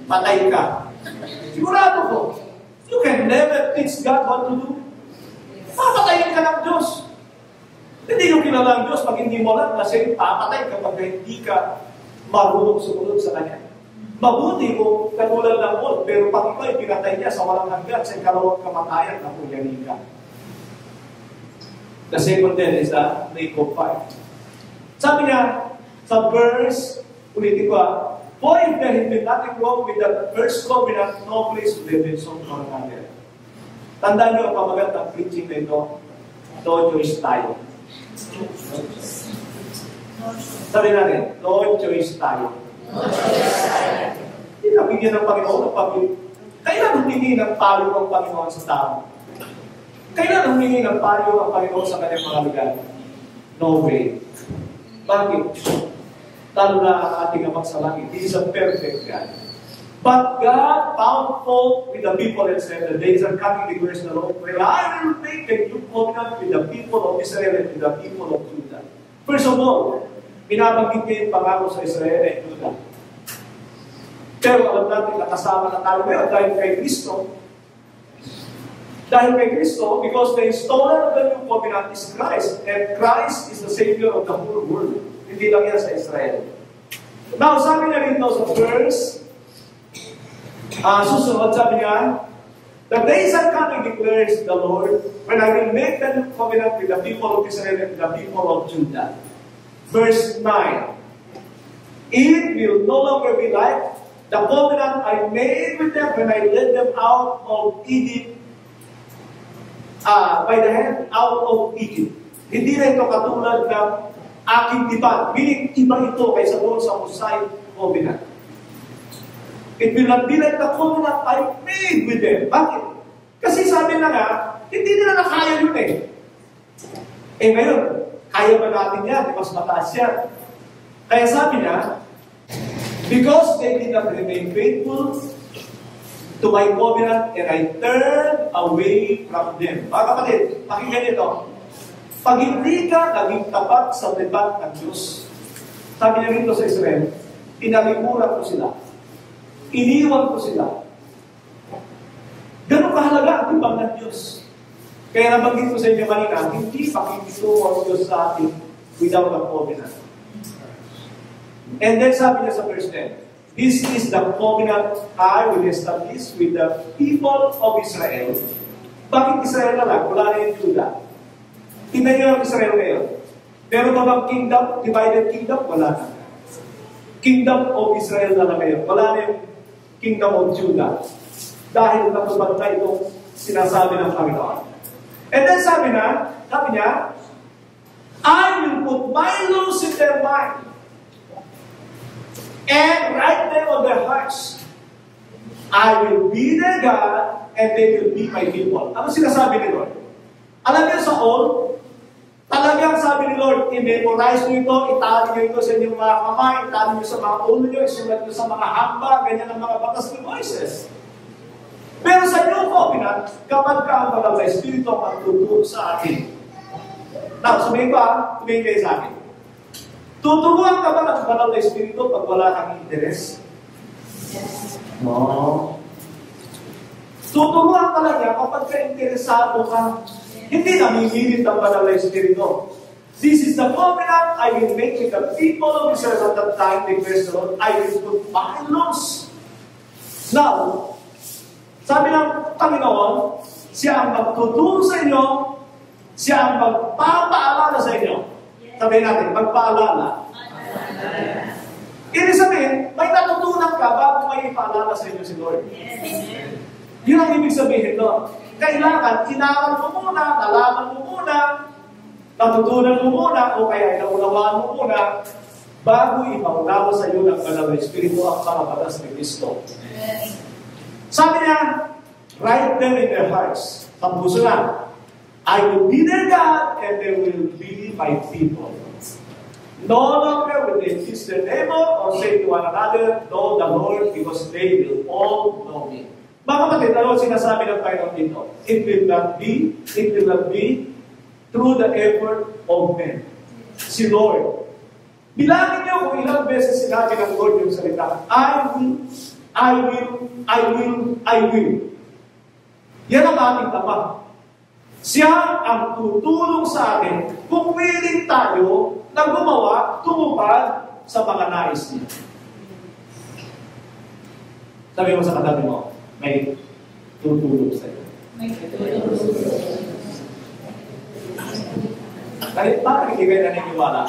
Patay ka. Sigurado ko, you can never teach God what to do. Papatayin ka ng Diyos. Hindi yung kilala ng Diyos pag hindi mo lang kasi papatay kapag hindi ka marunong sumunod sa Kanya. Mabuti kung katulad ng Paul, pero pag ikaw ay pinatay niya sa walang hanggan, sa ikalawang kamatayan, napuyanin ka. The second then is the lake of fire. Sabi niya, sa verse, ulitin ko for if there had been nothing wrong with the first covenant, no place would have been so for another. Tandaan niyo ang pamagat ng preaching na ito, no choice tayo. Sabi natin, no choice tayo. Hindi na bigyan ng Panginoon ng pag-ibig. Kailan humingi ng payo ang Panginoon sa tao? Kailan humingi ng payo ang Panginoon sa kanyang mga lugar? No way. Bakit? Lalo na ang ating amang sa langit. He is a perfect God. But God found fault with the people and said, the days are coming, declares the Lord, where I will make a new covenant with the people of Israel and with the people of Judah. First of all, binabanggit niya yung pangako sa Israel at Judah. Pero alam natin, nakasama na tayo ngayon dahil kay Kristo. Dahil kay Kristo, because the installer of the new covenant is Christ, and Christ is the Savior of the whole world. Hindi lang yan sa Israel. Now, sabi niya rin sa verse, susunod, sabi niya, the days are coming, declares the Lord, when I will make the new covenant with the people of Israel and the people of Judah. Verse 9, it will no longer be like the covenant I made with them when I led them out of Egypt, by the hand out of Egypt. Hindi na ito katulad ng aking tipan. Meaning, iba ito kaysa doon sa Mosaic covenant. It will not be like the covenant I made with them. Bakit? Kasi sabi na nga, hindi nila nakaya yun eh. Eh ngayon, kaya ba natin yan? Mas mataas yan. Kaya sabi na, because they did not remain faithful to my covenant and I turned away from them. Mga kapatid, pakinggan ito. Pag hindi ka naging tapat sa libat ng Diyos, sabi niya rito sa Israel, inalimuran ko sila. Iniwan ko sila. Ganun kahalaga ang timbang ng Diyos. Kaya nabanggit ko sa inyo kanina, hindi pakikituwa ang Diyos sa atin without a covenant. And then sabi niya sa verse 10, this is the covenant I will establish with the people of Israel. Bakit Israel na lang? Wala na yung Judah. Tingnan niyo ang Israel ngayon. Meron ba bang kingdom? Divided kingdom? Wala na. Kingdom of Israel na lang ngayon. Wala na yung kingdom of Judah. Dahil natupad na itong sinasabi ng Panginoon. And then sabi niya, I will put my laws in their mind and write them on their hearts. I will be their God and they will be my people. Ano sinasabi ni Lord? Alam niyo sa all, talagang sabi ni Lord, i-memorize niyo ito, itali niyo ito sa inyong mga kamay, itali niyo sa mga ulo niyo, isulat niyo sa mga hamba, ganyan ang mga batas ni Moises. Pero sa New Covenant, kapag ka ang Banal na Espiritu ang magtuturo sa atin. Now, sabihin pa, tumingin kayo sa akin. Tuturuan ka ba ng Banal na Espiritu pag wala kang interes? No. Tuturuan ka lang yan kapag ka-interesado ka. Hindi namimilit ang Banal na Espiritu. This is the covenant I will make with the people of Israel at that time, declares the Lord. I will put my laws. Now, sabi ng Panginoon, siya ang magtuturo sa inyo, siya ang magpapaalala sa inyo. Sabihin natin, magpaalala. Ibig sabihin, may natutunan ka bago may ipaalala sa inyo si Lord. Yun ang ibig sabihin doon. Kailangan, inaral mo muna, nalaman mo muna, natutunan mo muna, o kaya inaunawaan mo muna, bago ipaunawa sa iyo ng Banal na Espiritu ang mga batas ni Kristo. Sabi niya, write them in their hearts. Sa puso na, I will be their God and they will be my people. No longer will they kiss their neighbor or say to one another, know the Lord, because they will all know me. Mga kapatid, ano sinasabi ng Panginoon dito? It will not be through the effort of men. Si Lord Bilangin niyo kung ilang beses sinabi ng Lord yung salita, I will, I will, I will, I will. Yan ang ating Ama. Siya ang tutulong sa atin kung willing tayo na gumawa, tumupad sa mga nais niya. Sabi mo sa katabi mo, may tutulong sa iyo. Kahit bakit hindi kayo naniniwala?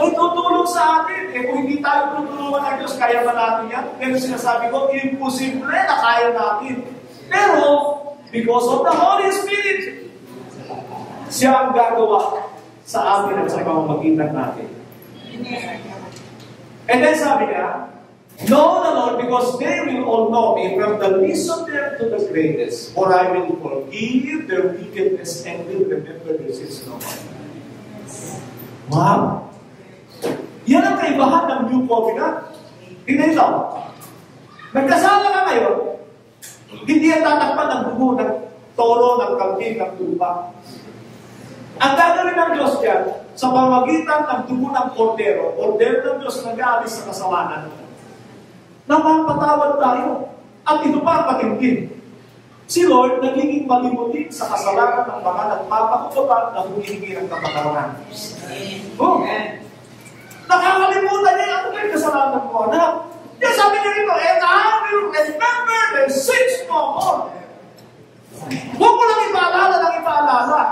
May tutulong sa atin. Kung hindi tayo tutulungan ng Diyos, kaya ba natin yan? Pero sinasabi ko, imposible na kaya natin. Pero, because of the Holy Spirit, siya ang gagawa sa atin at sa pamamagitan natin. And then sabi niya, know the Lord because they will all know me from the least of them to the greatest. For I will forgive their wickedness and will remember their sins no more. Wow! Yan ang kaibahan ng New Covenant. Tingnan ito. Nagkasala ka ngayon, hindi yan tatakpan ng dugo, ng toro, ng kalkin, ng tupa. Ang gagawin ng Diyos yan, sa pamamagitan ng dugo ng kordero, kordero ng Diyos na nag-aalis sa kasalanan, napapatawad tayo. At ito pa ang patindi. Si Lord nagiging malimutin sa kasalanan ng mga nagpapakutubag na humihingi ng kapatawaran. Oh. Nakakalimutan niya, ano ba yung kasalanan mo, anak? Yan sabi niya rito, and I will remember the sins no more. Huwag mo lang ipaalala ng ipaalala.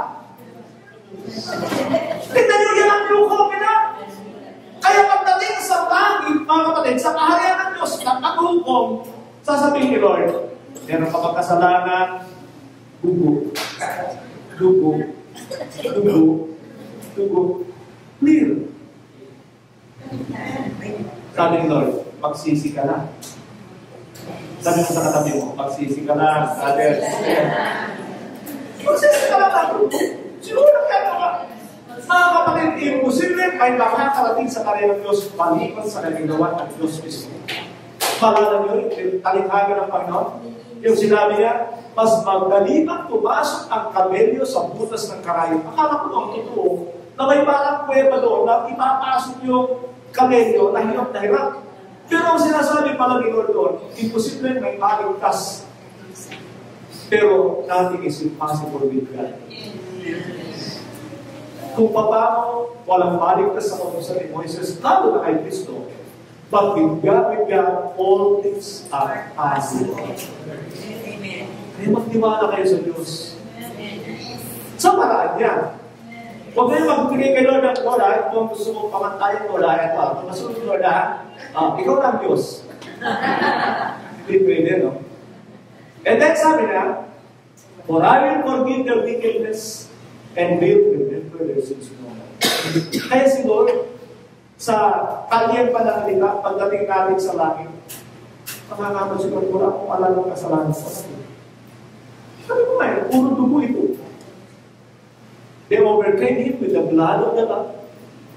Tignan niyo yan ang New Covenant. Kaya pagdating sa langit, mga kapatid, sa kaharian ng Diyos, nakatungkong, sasabihin ni Lord, meron ka magkasalanan, dugo, dugo, dugo, dugo, clear. Sabi ni Lord, magsisi ka na. Sabi mo sa katabi mo, magsisi ka na, brother. Magsisi ka na, siguro na kaya ka. Mga kapatid, imposible ay makakarating sa karya ng Diyos maliban sa nagagawa ng Diyos mismo. Malala nyo, yung talinghaga ng Panginoon, yung sinabi niya, mas magaling pumasok ang kamelyo sa butas ng karayom. Akala ko ang totoo, na may parang kuweba doon na ipapasok yung kamelyo na hirap na hirap. Pero ang sinasabi pala ni Lord doon, imposible may maligtas. Pero nothing is impossible with God. Kung paano walang maligtas sa kanusan ni Moises, lalo na kay Kristo, but with God, all things are possible. Kaya magtiwala kayo sa Diyos. Sa paraan yan. Huwag kayo magbigay kay Lord ng Lord, kung gusto mong pamantayan Lord, kung masunod Lord, ikaw na ang Diyos. Hindi pwede, no? And then sabi na, for I will forgive their wickedness and will remember their sins no more. Kaya si Lord, sa kanyang pananalita, pagdating natin sa langit, makakama si Lord, wala akong alam ng kasalanan sa akin. Sabi ko ngayon, puro dugo ito. They overcame him with the blood of the Lamb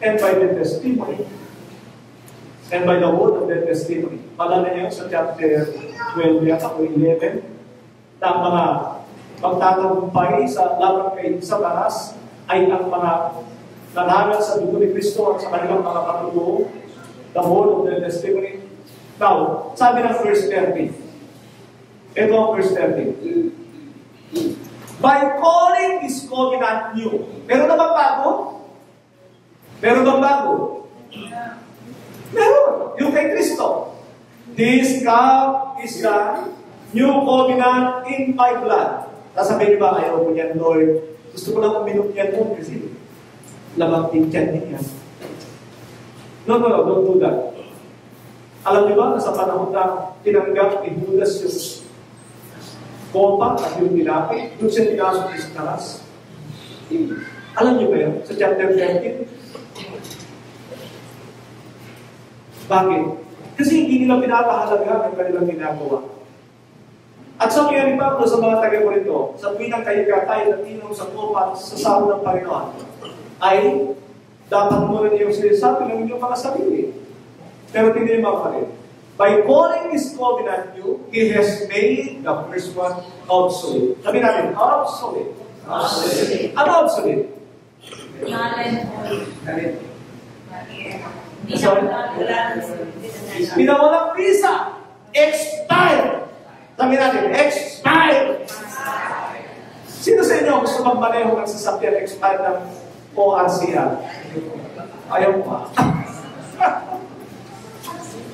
and by the testimony and by the word of their testimony. Malala niyo sa chapter 12 yata o 11 na ang mga pagtatagumpay sa laban kay Satanas ay ang mga nanangal sa dugo ni Kristo at sa kanilang mga katulong, the word of their testimony. Now, sabi ng verse 30. Ito ang verse 30. By calling this covenant new. Meron na bang bago? Meron bang bago? Meron. Yung kay Kristo. This cup is the new covenant in my blood. Sasabihin niyo ba, ayaw ko yan, Lord. Gusto ko lang uminom yan mo kasi lamang tinchan niya. No, don't do that. Alam niyo ba, sa panahon na tinanggap ni Judas yung kopa at yung tinapit, doon siya tinasok ni Satanas. Alam niyo ba yun? Sa chapter 13. Bakit? Kasi hindi nila pinapahalaga ang kanilang ginagawa. At sa kaya ni Pablo sa mga taga-Corinto, sa pinang kayagkatay na tinong sa kopa sa sahod ng Panginoon, ay dapat muna niyong sinasabi ng inyong mga sarili. Pero hindi naman pa rin. By calling this covenant new, He has made the first one obsolete. Sabi natin, obsolete. Obsolete. Ano obsolete? Pinawalang visa. Expired. Sabi natin, expired. Sino sa inyo gusto magmaneho ng sasakyan expired ng ORCR? Ayaw pa.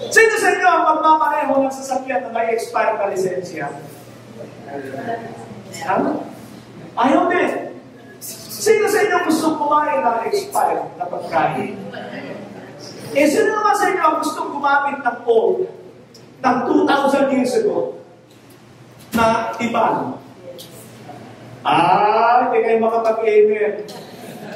Sino sa inyo ang magmamaneho ng sasakyan na may expired na lisensya? Ayaw din. Sino sa inyo gusto kumain ng expired na pagkain? Sino naman sa inyo gusto gumamit ng old ng 2,000 years ago na iban? Hindi kayo makapag-amen.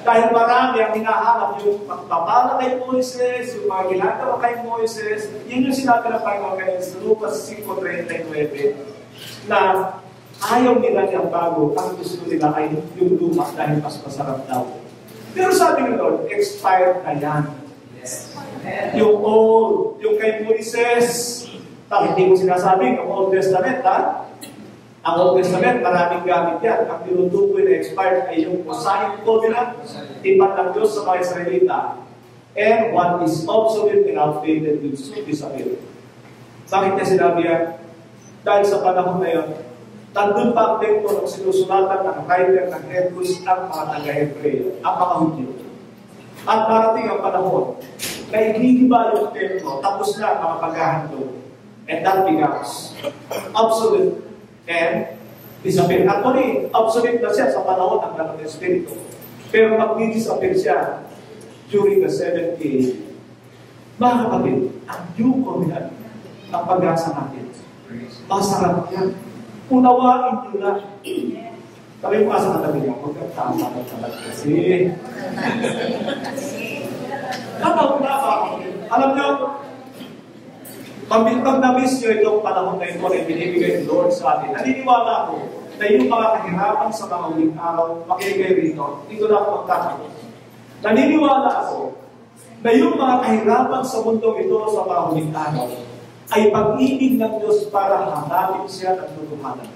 Dahil marami ang hinahanap yung pagpapala kay Moises, yung mga ginagawa kay Moises, yun yung sinabi ng Panginoon kay Lucas 5:39 na ayaw nila niyang bago, ang gusto nila ay yung luma dahil mas masarap daw. Pero sabi ng Lord, expired na yan. Yung old, yung kay Moises, hindi ko sinasabi ng Old Testament, ha? Ang Old Testament, maraming gamit yan. Ang tinutukoy na expired ay yung Mosaic Covenant, tipan ng Diyos sa mga Israelita. And what is obsolete and outdated will soon disappear. Bakit niya sinabi yan? Dahil sa panahon na yun, tandun pa ang tempo ng sinusulatan ng writer ng Hebrews ang mga taga-Hebreo, ang mga Hudyo. At darating ang panahon na igigiba yung tempo, tapos na ang mga paghahandog. And that becomes obsolete and disappear. Actually, obsolete na siya sa panahon ng Banal na Espiritu. Pero mag-disappear siya during the 70. Mga kapatid, ang new covenant, ang pag-asa natin, masarap yan. Unawain nyo na. Sabi mo asa katabi niya, huwag kang tama na talaga kasi. Alam nyo, pag na-miss nyo itong panahon na ito na binibigay ng Lord sa atin, naniniwala ko na yung mga kahirapan sa mga uling araw, makikigay rito, dito na ako magtatanong. Naniniwala ako na yung mga kahirapan sa mundong ito sa mga uling araw, ay pag-ibig ng Diyos para hanapin siya at tutuhanan.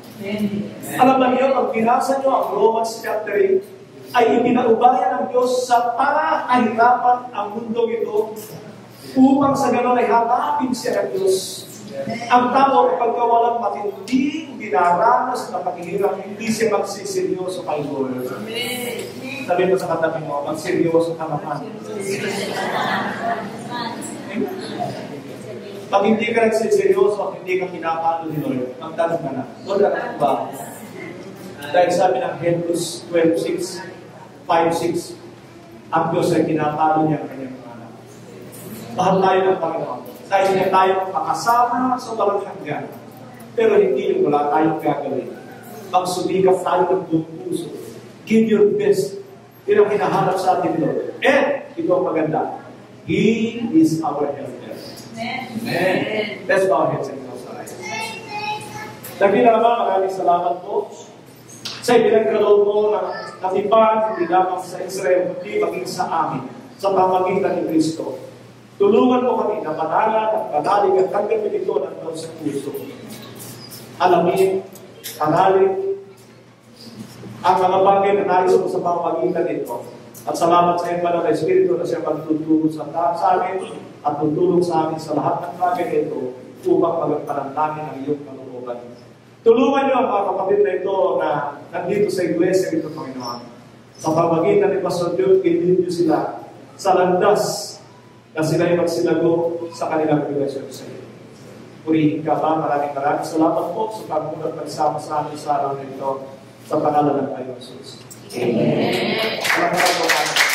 Alam ba niyo, pag binasa nyo ang Romans chapter 8, ay ipinaubaya ng Diyos sa kahirapan ang mundong ito upang sa gano'n ay hanapin siya ng Diyos. Ang tao ay pagkawalang matinding dinaranas na paghihirap, hindi siya magsiseryoso kay Lord. Sabi mo sa katabi mo, magseryoso ka naman. Pag hindi ka nagsiseryoso at hindi ka pinapalo ni Lord, magtanong ka na, Lord, ano ba? Dahil sabi ng Hebrews 12:6, 5:6, ang Diyos ay pinapalo niya ang kanyang mga anak. Mahal tayo ng Panginoon. Dahil niya tayo makasama sa walang hanggan. Pero hindi yung wala tayong gagawin. Magsumikap tayo ng buong puso. Give your best. Yun ang hinahanap sa atin, Lord. And, ito ang maganda. He is our helper. Amen. Let's bow our heads and close our eyes. Dakila naman, maraming salamat po sa ipinagkaloob mo ng katipan, hindi lamang sa Israel, kundi maging sa amin, sa pamagitan ni Kristo. Tulungan mo kami na manalan at panalig at tanggapin ito ng Diyos sa puso. Alamin, panalig, ang mga bagay na nais mo sa pamagitan nito. At salamat sa iyo, Banal na Espiritu, na siya magtutulong sa amin at tutulong sa amin sa lahat ng bagay nito upang magpanalangin ang iyong kalooban. Tulungan niyo ang mga kapatid na ito na nandito sa iglesia ito, Panginoon. Sa pamagitan ni Pastor Jude, gilid niyo sila sa landas na sila'y magsilago sa kanilang relasyon sa iyo. Purihin ka ba? Maraming salamat po sa pagmunat nagsama sa amin sa araw na ito sa pangalan ng Panginoon Jesus. Amen. Salamat po.